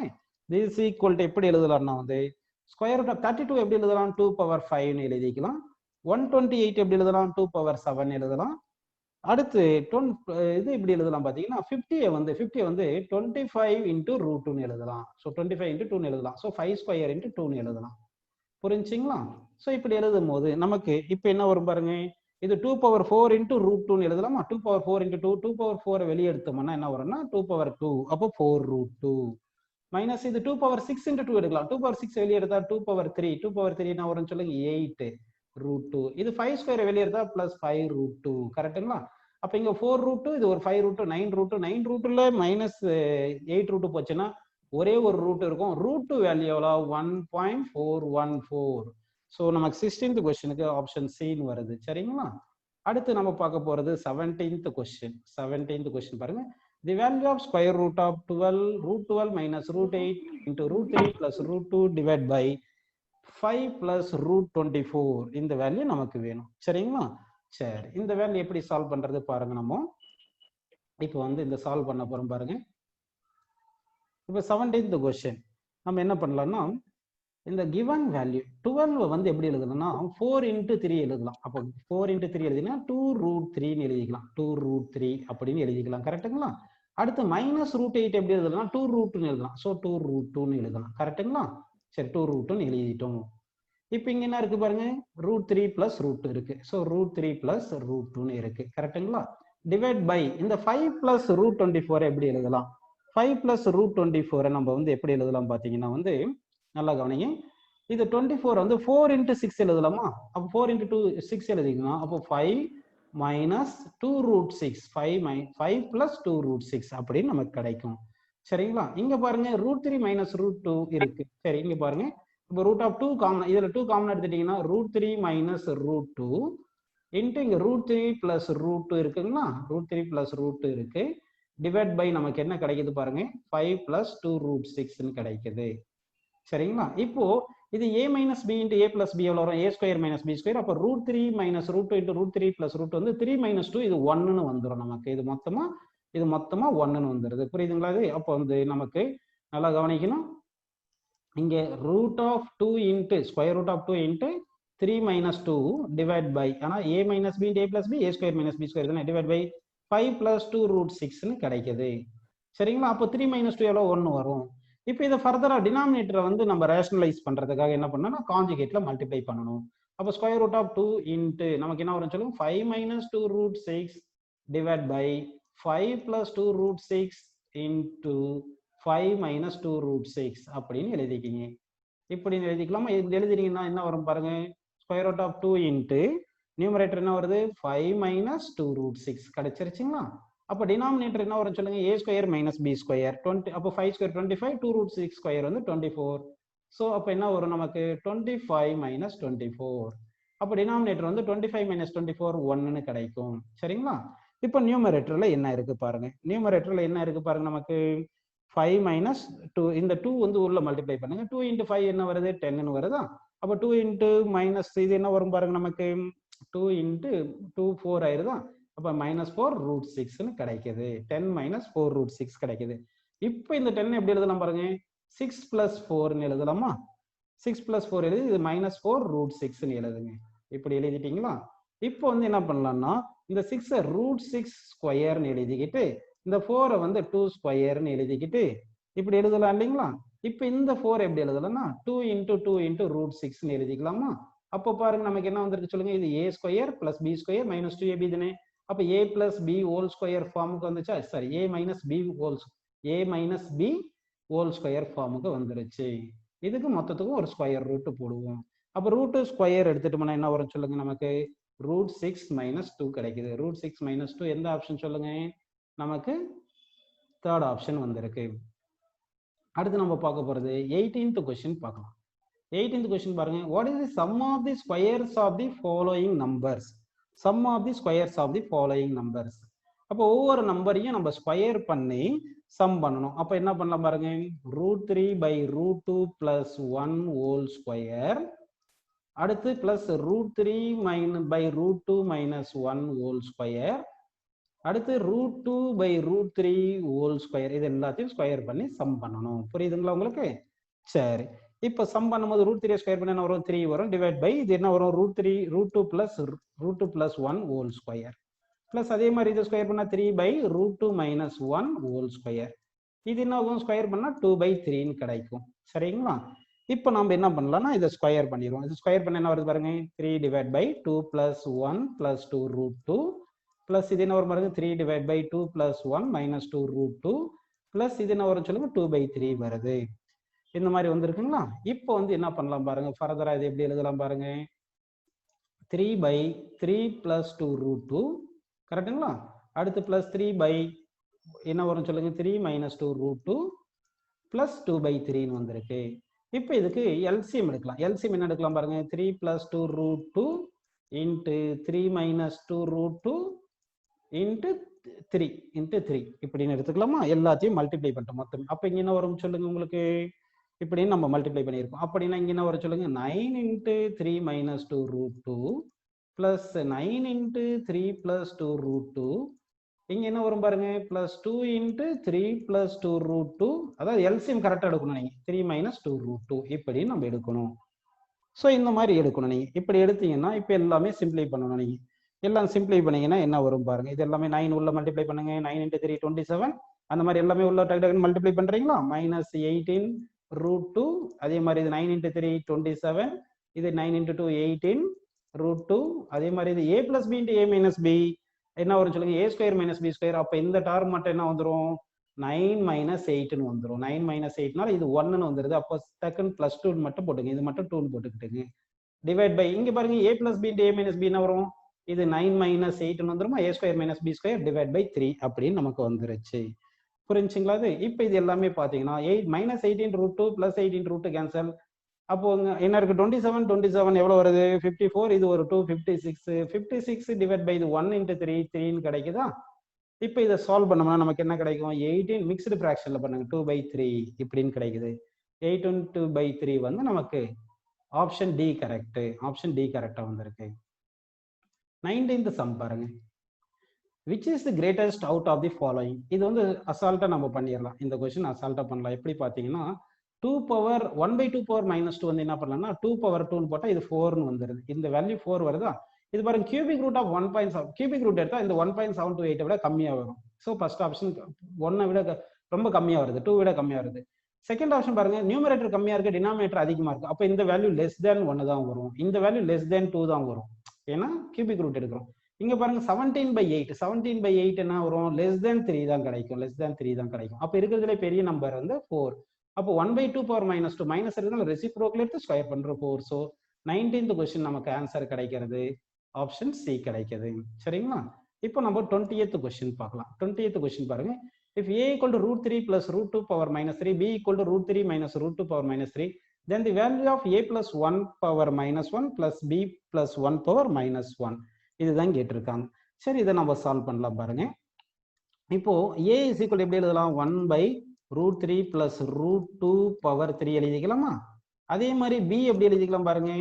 திஸ் ஈக்குவல் டு எப்படி எழுதலாம்னா வந்து ஸ்கொயர் ரூட் ஆஃப் 32 எப்படி எழுதலாம், 2^5 எழுதிக்கலாம். 128 எப்படி எழுதலாம், 2^7 எழுதலாம். அடுத்து இது இப்படி எழுதலாம் பாத்தீங்கன்னா 50 வந்து 25 × √2 எழுதலாம். ஸோ 25 × 2 எழுதலாம். ஸோ 5² × 2 எழுதலாம். புரிஞ்சுங்களா. ஸோ இப்படி எழுதும் போது நமக்கு இப்போ என்ன வரும் பாருங்க, இது 2^4 into √2 எழுதலாமா? 2^4 into 2, 2^4 வெளியே எடுத்தோம்னா என்ன வரும்னா 2^2, அப்போ 4√2 மைனஸ் இது 2^6 into 2 எடுக்கலாம். 2^6 வெளியே எடுத்தா 2^3, 2^3 என்ன வரும்னு சொல்லுங்க 8√2. இது 5² வெளியே எடுத்தா பிளஸ் 5√2. கரெக்டுங்களா? அப்ப இங்க 4√2, இது ஒரு 5√2, 9√2. 9√2ல மைனஸ் 8√2 போச்சுன்னா ஒரே ஒரு ரூட் இருக்கும். √2 வேல்யூ எவ்வளோ? 1.414. ஸோ நமக்கு 16th கொஸ்டினுக்கு ஆப்ஷன் சின்னு வருது. சரிங்களா? அடுத்து நம்ம பார்க்க போறது 17th கொஸ்டின். 17th கொஸ்டின் பாருங்க. The value of square root of 12 minus √8 into √3 plus √2 divided by 5 plus √24. இந்த வேல்யூ நமக்கு வேணும். சரிங்களா? சரி, இந்த வேல்யூ எப்படி சால்வ் பண்றது பாருங்க. நம்ம இப்போ வந்து இந்த சால்வ் பண்ண போறோம் பாருங்க. இப்போ 17th கொஸ்டின் நம்ம என்ன பண்ணலாம்னா, இந்த கிவன் வேல்யூ 12 வந்து எப்படி எழுதணும்னா 4 into 3 எழுதலாம். அப்போ 4 into 3 எழுதினா 2√3 எழுதிக்கலாம். 2√3 அப்படின்னு எழுதிக்கலாம். கரெக்டுங்களா? அடுத்து மைனஸ் √8 எப்படி எழுதலாம்? 2√2 எழுதலாம். ஸோ 2√2 எழுதலாம். கரெக்டுங்களா? சரி, 2√2 எழுதிட்டோம். இப்போ இங்க என்ன இருக்கு பாருங்க, √3 plus √2 இருக்கு. ஸோ √3 plus √2 இருக்கு. கரெக்டுங்களா? டிவைட் பை இந்த 5 plus √24 எப்படி எழுதலாம்? 5 plus √24 நம்ம வந்து எப்படி எழுதலாம் பார்த்தீங்கன்னா வந்து நல்லா கவனிங்க. இது 24 வந்து 4 into 6 எழுதலாமா? அப்போ 4 into 2 6 எழுதிக்கலாம். அப்போ 5 minus 2√6, 5 plus 2√6 அப்படின்னு நமக்கு கிடைக்கும். சரிங்களா? இங்க பாருங்க √3 minus √2 இருக்கு. சரி, இங்க பாருங்க இப்போ √2 காமன், இதுல 2 காமன் எடுத்துட்டீங்கன்னா √3 minus √2 இன்ட்டு இங்க √3 plus √2 இருக்குங்களா? √3 plus √2 இருக்கு. டிவைட் பை நமக்கு என்ன கிடைக்குது பாருங்க, 5 plus 2√6 கிடைக்குது. சரிங்களா? இப்போ இது a minus b into a plus b எவ்வளோ வரும்? a² minus b². அப்போ √3 minus √2 into √3 plus √2 வந்து 3 minus 2, இது 1ன்னு வந்துடும் நமக்கு. இது மொத்தமா 1ன்னு வந்துடுது. புரியுதுங்களா? இது அப்போ வந்து நமக்கு நல்லா கவனிக்கணும். இங்கே √2 into square root of 2 into 3 minus 2 divide by, ஆனா a minus b into a plus b, a² minus b² தானே, divide by 5 plus 2√6ன்னு கிடைக்குது. சரிங்களா? அப்போ 3 minus 2 எவ்வளோ? 1 வரும். இப்போ இதை ஃபர்தரா டினாமினேட்டரை வந்து நம்ம ரேஷனலைஸ் பண்றதுக்காக என்ன பண்ணணும்னா கான்ஜுகேட்ல மல்டிப்ளை பண்ணணும். அப்போ ஸ்கொயர் ரூட் ஆஃப் 2 இன்ட்டு நமக்கு என்ன வரும் சொல்லுங்க, 5 minus 2√6 divide by 5 plus 2√6 into 5 minus 2√6 அப்படின்னு எழுதிக்கிங்க. இப்படி எழுதிக்கலாமா? இது எழுதிட்டீங்கன்னா என்ன வரும் பாருங்க, square root of 2 into numerator என்ன வருது 5 minus 2√6 கிடைச்சிருச்சுங்களா? அப்போ டினாமினேட்டர் என்ன வரும் சொல்லுங்க, a² minus b². 20, அப்போ 5² 25, 2√6² வந்து 24. ஸோ அப்போ என்ன வரும் நமக்கு 25 minus 24. அப்போ டினாமினேட்டர் வந்து 25 minus 24 1ன்னு கிடைக்கும். சரிங்களா? இப்போ நியூமரேட்டர்ல என்ன இருக்கு பாருங்க. நியூமரேட்டர்ல என்ன இருக்கு பாருங்க, நமக்கு 5 minus 2, இந்த 2 வந்து உள்ள மல்டிப்ளை பண்ணுங்க. 2 into 5 என்ன வருது? 10ன்னு வருதா? அப்போ 2 into minus இது என்ன வரும் பாருங்க, நமக்கு 2 into 2 4 ஆயிருதா? அப்போ -4√6ன்னு கிடைக்குது. 10 minus 4√6 கிடைக்குது. இப்போ இந்த 10 எப்படி எழுதலாம் பாருங்க, 6 plus 4ன்னு எழுதலாமா? 6 plus 4 எழுதி இது -4√6ன்னு எழுதுங்க. இப்படி எழுதிட்டீங்களா? இப்போ வந்து என்ன பண்ணலாம்னா இந்த 6 √6² எழுதிக்கிட்டு இந்த 4 வந்து 2² எழுதிக்கிட்டு இப்படி எழுதலாம் இல்லைங்களா? இப்போ இந்த 4 எப்படி எழுதலாம்னா 2 into 2 into √6ன்னு எழுதிக்கலாமா? அப்போ பாருங்க நமக்கு என்ன வந்திருக்கு சொல்லுங்க, இது a² plus b² minus 2ab தானே. அப்போ a plus b whole square ஃபார்முக்கு வந்துச்சா? Sorry, a minus b whole square ஃபார்முக்கு வந்துருச்சு. இதுக்கு மொத்தத்துக்கும் ஒரு ஸ்கொயர் ரூட் போடுவோம். அப்போ √2² எடுத்துட்டோம்னா என்ன வரும் சொல்லுங்க, நமக்கு √6 minus 2 கிடைக்குது. √6 minus 2 எந்த ஆப்ஷன் சொல்லுங்க, நமக்கு தேர்ட் ஆப்ஷன் வந்திருக்கு. அடுத்து நம்ம பார்க்க போறது 18th கொஸ்டின் பார்க்கலாம். 18th கொஸ்டின் பாருங்க, what is the sum of the squares of the following numbers? Sum of the squares of the following numbers. அப்போ ஒவ்வொரு நம்பரையும் நம்ம ஸ்கொயர் பண்ணி சம் பண்ணணும். அப்போ என்ன பண்ணலாம் பாருங்க, √3 by √2 plus 1 whole square, அடுத்து plus √3 by √2 minus 1 whole square, அடுத்து √2 by √3 whole square. இது எல்லாத்தையும் ஸ்கொயர் பண்ணி சம் பண்ணணும். புரியுதுங்களா உங்களுக்கு? சரி, இப்போ சம் பண்ணும்போது √3 ஸ்கொயர் பண்ண என்ன வரும், 3 வரும். டிவைட் பை இது என்ன வரும், √2 plus 1 whole square. பிளஸ் அதே மாதிரி இது ஸ்கொயர் பண்ணா 3 by √2 minus 1 whole square. இது என்ன ஆகும், ஸ்கொயர் பண்ணா 2 by 3ன்னு கிடைக்கும். சரிங்களா? இப்போ நம்ம என்ன பண்ணலாம்னா இதை ஸ்கொயர் பண்ணிடுவோம். இது ஸ்கொயர் பண்ண என்ன வருது பாருங்க, 3 divide by 2 plus 1 plus 2 root 2 plus இது என்ன வரும் பாருங்க, 3 divide by 2 plus 1 minus 2 root 2 plus இது என்ன வரும் சொல்லுங்க, 2/3 வருது. இந்த மாதிரி வந்திருக்குங்களா? இப்போ வந்து என்ன பண்ணலாம் பாருங்க, ஃபர்தரா இது எப்படி எழுதலாம் பாருங்க, 3/3 பிளஸ் 2 ரூட் 2 கரெக்டுங்களா? அடுத்து பிளஸ் 3 பை என்ன வரும் சொல்லுங்க, 3 மைனஸ் 2 ரூட் 2 பிளஸ் 2/3 வந்திருக்கு. இப்போ இதுக்கு எல்சிஎம் எடுக்கலாம். எல்சிஎம் என்ன எடுக்கலாம் பாருங்க, 3 plus 2 root 2 into 3 minus 2 root 2 into 3 இப்படின்னு எடுத்துக்கலாமா? எல்லாத்தையும் மல்டிப்ளை பண்ணிட்டோம் மொத்தம். அப்போ இங்க என்ன வரும் சொல்லுங்க உங்களுக்கு, இப்படின்னு நம்ம மல்டிப்ளை பண்ணியிருக்கோம். அப்படின்னா இங்க என்ன வரும் சொல்லுங்க, 9 into 3 minus 2 root 2 plus 9 into 3 plus 2 root 2 இங்க என்ன வரும் பாருங்க, பிளஸ் 2 இன்ட்டு 3 பிளஸ் 2 ரூட் 2, அதாவது எல்சிஎம் கரெக்டாக எடுக்கணும் நீங்க, 3 மைனஸ் 2 ரூட் 2 இப்படி நம்ம எடுக்கணும். ஸோ இந்த மாதிரி எடுக்கணும் நீங்க. இப்படி எடுத்தீங்கன்னா இப்போ எல்லாமே சிம்பிளை பண்ணணும் நீங்க. எல்லாம் சிம்பிளை பண்ணீங்கன்னா என்ன வரும் பாருங்க, இது எல்லாமே 9 உள்ள மல்டிப்ளை பண்ணுங்க, 9 இன்ட்டு 3 27, அந்த மாதிரி எல்லாமே உள்ள டக்கு மல்டிப்ளை பண்றீங்களா, மைனஸ் 18 ரூட் 2, அதே மாதிரி இது 9 இன்ட்டு 3 27, இது 9 இன்ட்டு 2 18 ரூட் 2, அதே மாதிரி இது a plus B into a minus B என்ன வரும் சொல்லுங்க, a square minus B square. அப்போ இந்த டேர்ம் மட்டும் என்ன வந்துடும், 9 மைனஸ் 8ன்னு வந்துடும். 9 மைனஸ் 8னால இது 1ன்னு வந்துருது. அப்போ செகண்ட் பிளஸ் 2 மட்டும் போட்டுங்க, இது மட்டும் 2ன்னு போட்டுக்கிட்டுங்க. டிவைட் பை இங்க பாருங்க, a plus B into a minus B என்ன வரும், இது 9 மைனஸ் 8ன்னு வந்துருமா, a square minus B square divide by 3 அப்படின்னு நமக்கு வந்துருச்சு. புரிஞ்சுங்களா? அது இப்போ இது எல்லாமே பார்த்தீங்கன்னா 8 minus 18 root 2 plus 18 root cancel. அப்போ என்ன இருக்கு, 27 எவ்வளவு வருது, 54, இது ஒரு 2 56 டிவைட் பை இது 1 இன்ட்டு 3 3ன்னு கிடைக்குதா? இப்போ இதை சால்வ் பண்ணோம்னா நமக்கு என்ன கிடைக்கும், 18 மிக்ஸ்டு ஃப்ராக்ஷன்ல பண்ணுங்க, 2/3 இப்படின்னு கிடைக்குது. 8 2/3 வந்து நமக்கு option D correct. Option D கரெக்டா வந்திருக்கு. 19th சம் பாருங்க, which is the greatest out of the following. இது வந்து அசால்ட்டா நம்ம பண்ணிடலாம். இந்த கொஸ்டின் அசால்ட்டா பண்ணலாம். எப்படி பார்த்தீங்கன்னா 2 பவர் 1/2 பவர் மைனஸ் 2 வந்து என்ன பண்ணலாம்னா 2 பவர் 2ன்னு போட்டால் இது 4ன்னு வந்துருது. இந்த வேல்யூ 4 வருதா? இது பாருங்க cubic root of 1.7, cubic root எடுத்தா இந்த 1.728 விட கம்மியாக வரும். ஸோ ஃபர்ஸ்ட் ஆப்ஷன் 1 விட ரொம்ப கம்மியாக வருது, 2 விட கம்மியாக வருது. செகண்ட் ஆப்ஷன் பாருங்க, நியூமரேட்டர் கம்மியாக இருக்கு, டினாமினேட்டர் அதிகமாக இருக்கு. அப்போ இந்த வேல்யூ லெஸ் தேன் 1 தான் வரும், இந்த வேல்யூ லெஸ் தேன் 2 தான் வரும். ஏன்னா கியூபிக் ரூட் எடுக்கிறோம். இங்க பாருங்க 17/8 என்ன வரும், லெஸ் தேன் 3 தான் கிடைக்கும், லெஸ் தேன் 3 தான் கிடைக்கும். அப்போ இருக்கிறதுல பெரிய நம்பர் வந்து 4. அப்போ 1/2 பவர் மைனஸ் 2 மைனஸ் இருக்கிறது ரெசிப்ரோக்கல் எடுத்து ஸ்கொயர் பண்ற 4. ஸோ 19th கொஸ்டின் நமக்கு ஆன்சர் கிடைக்கிறது ஆப்ஷன் சி கிடைக்குது. சரிங்களா? இப்போ நம்ம 20th கொஸ்டின் பார்க்கலாம். 20th கொஸ்டின் பாருங்க, if a equal to √3 plus √2 power minus 3, b equal to √3 minus √2 power minus 3, then the value of a plus 1 power minus 1 plus b plus 1 power minus 1. இதுதான் கேட்டிருக்காங்க. சரி, இதை நம்ம சால்வ் பண்ணலாம் பாருங்க. இப்போ a is equal எப்படி எழுதலாம், 1/√3 plus √2 power 3 எழுதிக்கலாமா? அதே மாதிரி b எப்படி எழுதிக்கலாம் பாருங்க,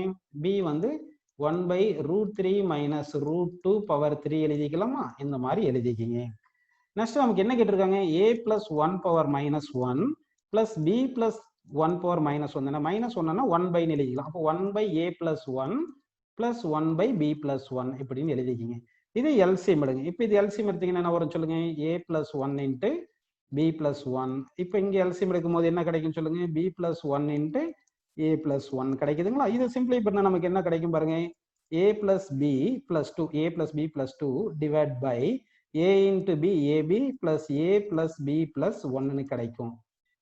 b வந்து 1/√3 minus √2 power 3 எழுதிக்கலாமா? இந்த மாதிரி எழுதிக்கிங்க. நெக்ஸ்ட் நமக்கு என்ன கேட்டிருக்காங்க, a plus 1 power minus 1 plus b plus 1 power minus 1. Minus 1னா 1/ன்னு எழுதிக்கலாம். அப்போ 1/a plus 1 plus 1/b plus 1 இப்படின்னு எழுதிக்கிங்க. இது எல்சிஎம் எடுங்க. இப்போ இது எல்சிஎம் எடுத்தீங்கன்னா என்ன வரும் சொல்லுங்க, a plus 1 into b plus 1. இப்போ இங்க எல்சிஎம் எடுக்கும் போது என்ன கிடைக்கும் சொல்லுங்க, b plus 1 into a plus 1 கிடைக்குதுங்களா? இது சிம்பிளை பண்ணா நமக்கு என்ன கிடைக்கும் பாருங்க, a plus b plus 2, a plus b plus 2 divided by a into b, ab plus a plus b plus 1ன்னு கிடைக்கும்.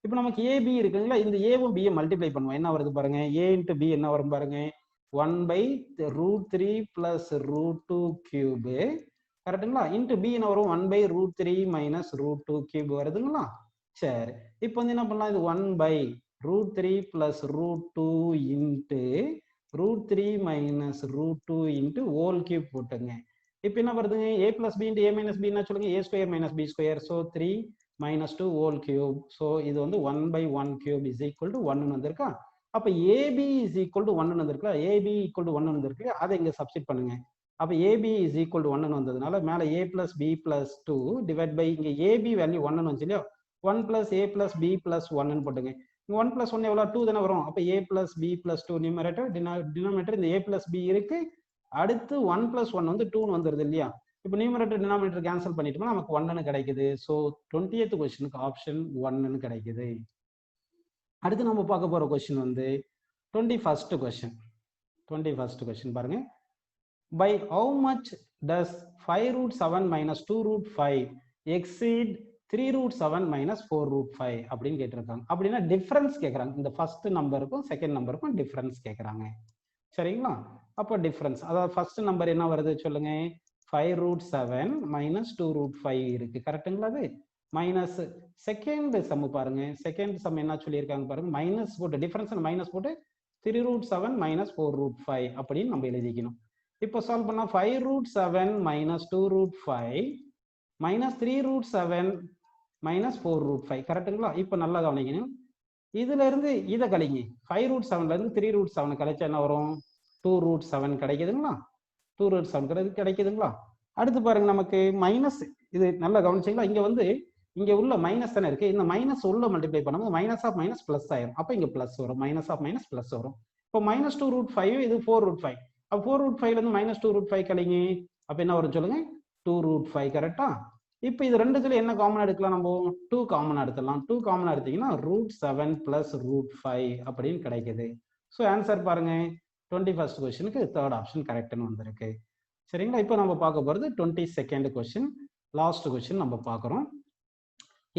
இப்போ நமக்கு ab இருக்குங்களா, இந்த a-வும் b-யும் மல்டிப்ளை பண்ணுவோம். என்ன வருது பாருங்க, a into b என்ன வரும் பாருங்க, 1/√3 plus √2 cube கரெக்டுங்களா, இன்ட்டு b என்ன வரும், 1/√3 minus √2 cube வருதுங்களா? சரி, இப்போ வந்து என்ன பண்ணலாம், இது 1/√3 plus √2 into √3 minus √2 into whole cube போட்டுங்க. இப்போ என்ன வருதுங்க, a plus b into a minus b என்ன சொல்லுங்க, a square minus b square. So 3 minus 2 whole cube. So இது வந்து 1/1 கியூப் இஸ் ஈக்குவல் டு 1ன்னு வந்திருக்கா? அப்போ ab இஸ் ஈக்குவல் டு 1ன்னு வந்திருக்குல்ல, ab ஈக்குவல் டு 1ன்னு வந்திருக்கு, அதை இங்கே சப்ஸ்டிட் பண்ணுங்க. அப்போ ab இஸ் ஈக்குவல் டு 1ன்னு வந்ததுனால மேலே a plus b plus 2 divide by இங்கே ab வேல்யூ 1ன்னு வந்துச்சு இல்லையா, 1 plus a plus b plus 1ன்னு போட்டுங்க. 1 plus 1 எவ்வளோ, 2 தானே வரும். அப்போ a plus b plus 2 numerator, denominator இந்த a plus b இருக்கு, அடுத்து 1 plus 1 வந்து 2ன்னு வந்துருது இல்லையா? இப்போ நியூமரேட்டர் டினாமினேட்டர் கேன்சல் பண்ணிட்டோம்னா நமக்கு 1ன்னு கிடைக்குது. ஸோ 20th கொஸ்டினுக்கு ஆப்ஷன் 1ன்னு கிடைக்குது. அடுத்து நம்ம பார்க்க போற கொஸ்டின் வந்து 21st question. 21st question பாருங்க. By how much does 5 root 7 minus 2 root 5 exceed 3 root 7 minus 4 root 5 அப்படின்னு கேட்டிருக்காங்க. அப்படின்னா டிஃபரன்ஸ் கேட்குறாங்க. இந்த ஃபர்ஸ்ட் நம்பருக்கும் செகண்ட் நம்பருக்கும் டிஃபரன்ஸ் கேட்குறாங்க. சரிங்களா? அப்போ டிஃபரன்ஸ், அதாவது ஃபர்ஸ்ட் நம்பர் என்ன வருது சொல்லுங்க. 5 root 7 minus 2 root 5 இருக்கு. கரெக்டுங்களா? அது மைனஸ் செகண்ட் சம் பாருங்க. செகண்ட் சம் என்ன சொல்லியிருக்காங்க பாருங்க. மைனஸ் போட்டு டிஃபரன்ஸ் மைனஸ் போட்டு 3 root 7 minus 4 root 5 அப்படின்னு நம்ம எழுதிக்கணும். இப்போ சால்வ் பண்ணா 5 root 7 minus 2 root 5 minus 3 root 7 minus 4 root 5. கரெக்டுங்களா? இப்போ நல்லா கவனிக்கணும். இதுல இருந்து இதை கழிங்க. 5 root 7ல இருந்து 3 root 7 கழிச்சா என்ன வரும்? 2 root 7 கிடைக்குதுங்களா? 2 root 7 கிடைக்குதுங்களா? அடுத்து பாருங்க, நமக்கு மைனஸ், இது நல்லா கவனிச்சிங்களா? இங்க வந்து இங்க உள்ள மைனஸ் தானே இருக்கு. இந்த மைனஸ் உள்ள மல்டிப்ளை பண்ணும்போது மைனஸ் ஆஃப் மைனஸ் பிளஸ் ஆயிரும். அப்போ இங்க பிளஸ் வரும். மைனஸ் ஆஃப் மைனஸ் பிளஸ் வரும். இப்போ மைனஸ் 2 root 5, இது 4 root 5. அப்போ 4 root 5ல இருந்து மைனஸ் 2 root 5 கழிங்க. அப்போ என்ன வரும் சொல்லுங்க? 2 root 5. கரெக்டா? இப்போ இது ரெண்டுத்துல என்ன காமன் எடுக்கலாம்? நம்ம 2 காமன் எடுத்துடலாம். 2 காமன் எடுத்தீங்கன்னா root 7 plus root 5 அப்படின்னு கிடைக்குது. ஸோ ஆன்சர் பாருங்க, 21st கொஸ்டினுக்கு தேர்ட் ஆப்ஷன் கரெக்ட்னு வந்திருக்கு. சரிங்களா? இப்போ நம்ம பார்க்க போகிறது 22nd கொஸ்டின், லாஸ்ட் கொஸ்டின் நம்ம பார்க்குறோம்.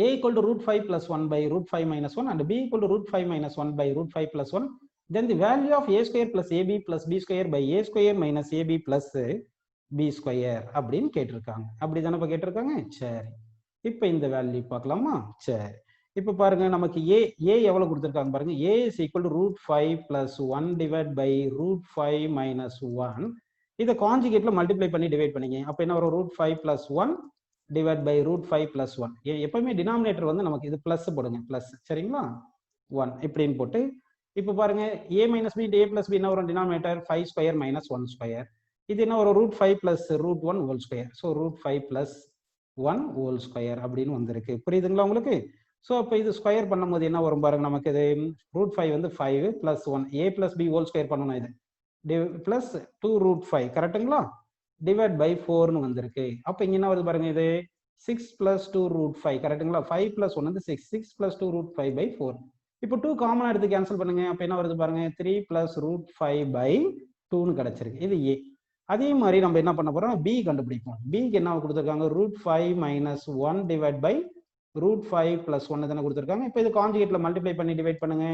a equal to root 5 plus 1 by root 5 minus 1 and b equal to root 5 minus 1 by root 5 plus 1, then the value of a square plus ab plus b square by a square minus ab plus b square அப்படின்னு கேட்டிருக்காங்க. அப்படி தானே இப்போ கேட்டிருக்காங்க. சரி, இப்போ இந்த value பார்க்கலாமா? சரி, இப்போ பாருங்க, நமக்கு a எவ்வளவு கொடுத்துருக்காங்க பாருங்க. a is equal to root 5 plus 1 divided by root 5 minus 1. இதை கான்ஜுகேட்ல மல்டிப்ளை பண்ணி டிவைட் பண்ணிங்க. அப்போ என்ன வரும்? root 5 plus 1 divide by root 5 plus 1. எப்பவுமே டினாமினேட்டர் வந்து நமக்கு இது பிளஸ் போடுங்க, பிளஸ். சரிங்களா? 1 இப்படின்னு போட்டு இப்போ பாருங்க, a minus b a plus b என்ன வரும்? Denominator 5 square minus 1 square. இது என்ன வரும்? root 5 plus root 1 whole square. So root 5 plus 1 whole square அப்படின்னு வந்திருக்கு. புரியுதுங்களா உங்களுக்கு? ஸோ அப்போ இது ஸ்கொயர் பண்ணும்போது என்ன வரும் பாருங்க, நமக்கு இது root 5 வந்து 5 plus 1 a plus b whole square பண்ணணும். இது பிளஸ் 2 root 5. கரெக்டுங்களா? டிவைட் பை 4னு வந்திருக்கு. அப்போ இங்க என்ன வருது பாருங்க, இது 6 plus 2 root 5. கரெக்டுங்களா? 5 plus 1 வந்து 6. 6 plus 2 root 5 by 4. இப்போ 2 காமனா எடுத்து கேன்சல் பண்ணுங்க. அப்போ என்ன வருது பாருங்க, 3 plus root 5 by 2னு கிடைச்சிருக்கு. இது a. அதே மாதிரி நம்ம என்ன பண்ண போறோம்? b கண்டுபிடிப்போம். b க்கு என்ன கொடுத்துருக்காங்க? root 5 minus 1 divide by root 5 plus 1 தானே கொடுத்துருக்காங்க. இப்போ இது கான்ஜுகேட்ல மல்டிப்ளை பண்ணி டிவைட் பண்ணுங்க.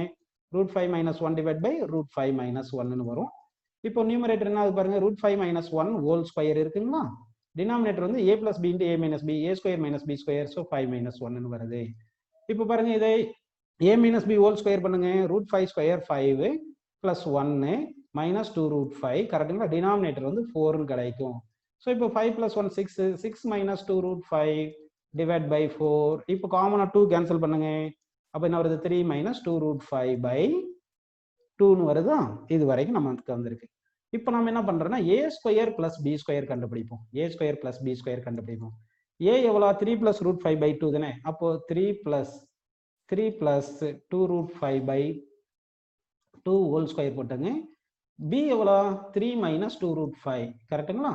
root 5 minus 1 divide by root 5 minus 1னு வரும். இப்போ நியூமரேட்டர் என்ன பாருங்க, root 5 minus 1 ஹோல் ஸ்கொயர் இருக்குங்களா? டினாமினேட்டர் வந்து a plus b into a minus b, a square minus b square, so 5 minus 1னு வருது. இப்போ பாருங்க, இதை a minus b whole square பண்ணுங்க. root 5 square 5 plus 1 minus 2 root 5. கரெக்டுங்களா? டினாமினேட்டர் வந்து 4னு கிடைக்கும். ஸோ இப்போ 5 plus 1 6, 6 minus 2 root 5 divide by 4. இப்போ காமனா 2 கேன்சல் பண்ணுங்க. அப்போ என்ன வருது? 3 minus 2 root 5 by 2னு வருதா? இது வரைக்கும் நமக்கு வந்திருக்கு. இப்போ நம்ம என்ன பண்றோம்னா a square plus b square கண்டுபிடிப்போம். a square plus b square கண்டுபிடிப்போம். a எவ்வளோ? 3 plus root 5 by 2 தானே. அப்போ 3 plus 2 root 5 by 2 whole square போட்டுங்க. b எவ்வளோ? 3 minus 2 root 5. கரெக்டுங்களா?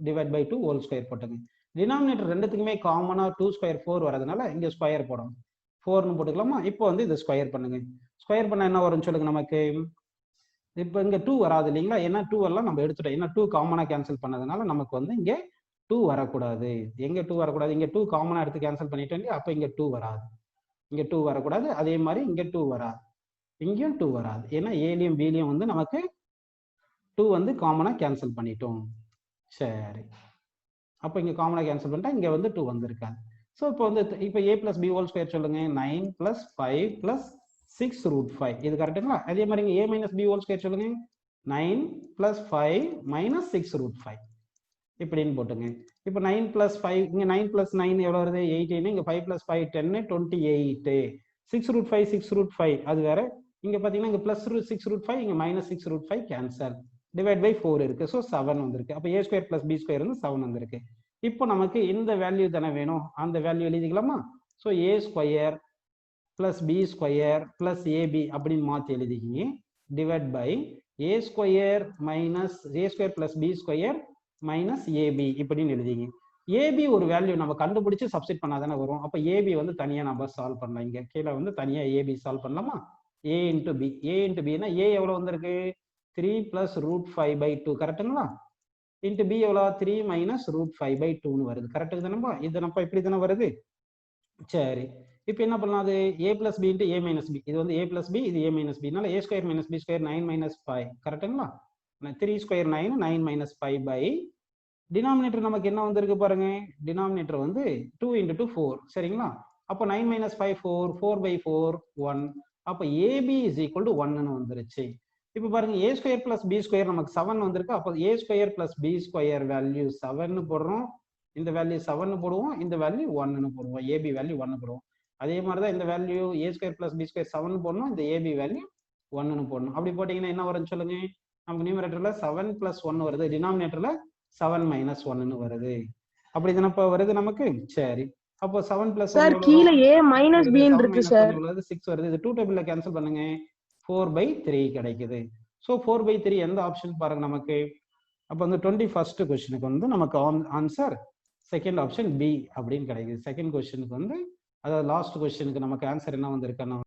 டிவைட் பை 2 ஹோல் ஸ்கொயர் போட்டுங்க. டினாமினேட்டர் ரெண்டுத்துக்குமே காமனா 2 ஸ்கொயர் 4 வரதுனால இங்க ஸ்கொயர் போடணும். 4னு போட்டுக்கலாமா? இப்போ வந்து இது ஸ்கொயர் பண்ணுங்க. ஸ்கொயர் பண்ண என்ன வரும்னு சொல்லுங்க நமக்கு. இப்போ இங்க 2 வராது இல்லைங்களா? ஏன்னா 2 எல்லாம் நம்ம எடுத்துட்டோம். ஏன்னா 2 காமனா கேன்சல் பண்ணதுனால நமக்கு வந்து இங்க 2 வரக்கூடாது. எங்க 2 வரக்கூடாது? இங்க 2 காமனா எடுத்து கேன்சல் பண்ணிட்டோம் இல்லையா? அப்போ இங்க 2 வராது. இங்க 2 வரக்கூடாது. அதே மாதிரி இங்க 2 வராது. இங்கேயும் 2 வராது. ஏன்னா ஏலியும் பிலியும் வந்து நமக்கு 2 வந்து காமனா கேன்சல் பண்ணிட்டோம். சரி, அப்போ இங்க காமனா கேன்சல் பண்ணிட்டா இங்க வந்து 2 வந்திருக்காது. ஸோ இப்போ வந்து இப்போ a plus b whole square சொல்லுங்க. 9 plus 5 plus 6 root 5. இது கரெக்டுங்களா? அதே மாதிரி இங்க a minus b whole square சொல்லுங்க. 9 plus 5 minus 6 root 5 இப்படின்னு போட்டுங்க. இப்போ 9 plus 5, இங்க 9 plus 9 எவ்வளோ வருது? 18. இங்க 5 plus 5 10, 28. 6 root 5 6 root 5 அது வேற. இங்க பாத்தீங்கன்னா இங்க plus 6 root 5, இங்க minus 6 root 5 cancel. Divide by 4 இருக்கு. ஸோ 7 வந்திருக்கு. அப்போ a square plus b square வந்து 7 வந்திருக்கு. இப்போ நமக்கு இந்த வேல்யூ தானே வேணும். அந்த வேல்யூ எழுதிக்கலாமா? So a square plus b square plus ab அப்படின்னு மாற்றி எழுதிக்கிங்க. Divide by a square minus a square plus b square minus ab இப்படின்னு எழுதிங்க. ab ஒரு வேல்யூ நம்ம கண்டுபிடிச்சு சப்ஸ்டிட் பண்ணாதானே வரும். அப்போ ab வந்து தனியாக நம்ம சால்வ் பண்ணலாம். இங்கே கீழே வந்து தனியாக ab சால்வ் பண்ணலாமா? A into B. A into பின்னா ஏ எவ்வளோ வந்திருக்கு 3 + √5/2 கரெக்டுங்களா? இன்ட்டு பி எவ்வளோ 3 - √5/2ன்னு வருது. கரெக்டுக்கு தானேப்பா? இது தானப்பா இப்படி தானே வருது. சரி, இப்போ என்ன பண்ணலாம்? அது a + b into a - b. இது வந்து a + b, இது a - b. அதனால a² - b² 9 - 5 கரெக்டுங்களா? 3² 9 9 - 5 டினாமினேட்டர் நமக்கு என்ன வந்திருக்கு பாருங்க. டினாமினேட்டர் வந்து 2 × 2 4 சரிங்களா? அப்போ 9 - 5 4 4/4 1. அப்போ ab = 1ன்னு வந்துருச்சு. இப்போ பாருங்க a² + b² நமக்கு 7 வந்திருக்கு. அப்போ a² + b² வேல்யூ 7ன்னு போடுறோம். இந்த வேல்யூ 7ன்னு போடுவோம். இந்த வேல்யூ 1ன்னு போடுவோம். ab வேல்யூ 1 போடுவோம். அதே மாதிரி தான் இந்த வேல்யூ a² + b² 7 போடணும். இந்த ab வேல்யூ 1ன்னு போடணும். அப்படி போட்டீங்கன்னா என்ன வரும்னு சொல்லுங்க. நமக்கு நியூமரேட்டர்ல 7 + 1 வருது. டினாமினேட்டர்ல 7 - 1ன்னு வருது. அப்படி தானப்பா வருது நமக்கு. சரி, அப்போ 7 + 1 சார் எவ்வளோ கீழ வரும்? a - 6 வருது. b 7 இருக்கு - 1 சார். எவ்வளவு வருது? 6 வருது. இது 2 டேபிள்ல கேன்சல் பண்ணுங்க. 4/3 கிடைக்குது. ஸோ 4/3 எந்த ஆப்ஷன் பாருங்க நமக்கு. அப்போ வந்து 21st கொஸ்டினுக்கு வந்து நமக்கு ஆன்சர் செகண்ட் ஆப்ஷன் பி அப்படின்னு கிடைக்குது. செகண்ட் கொஸ்டினுக்கு வந்து, அதாவது லாஸ்ட் கொஸ்டினுக்கு நமக்கு ஆன்சர் என்ன வந்திருக்குன்னா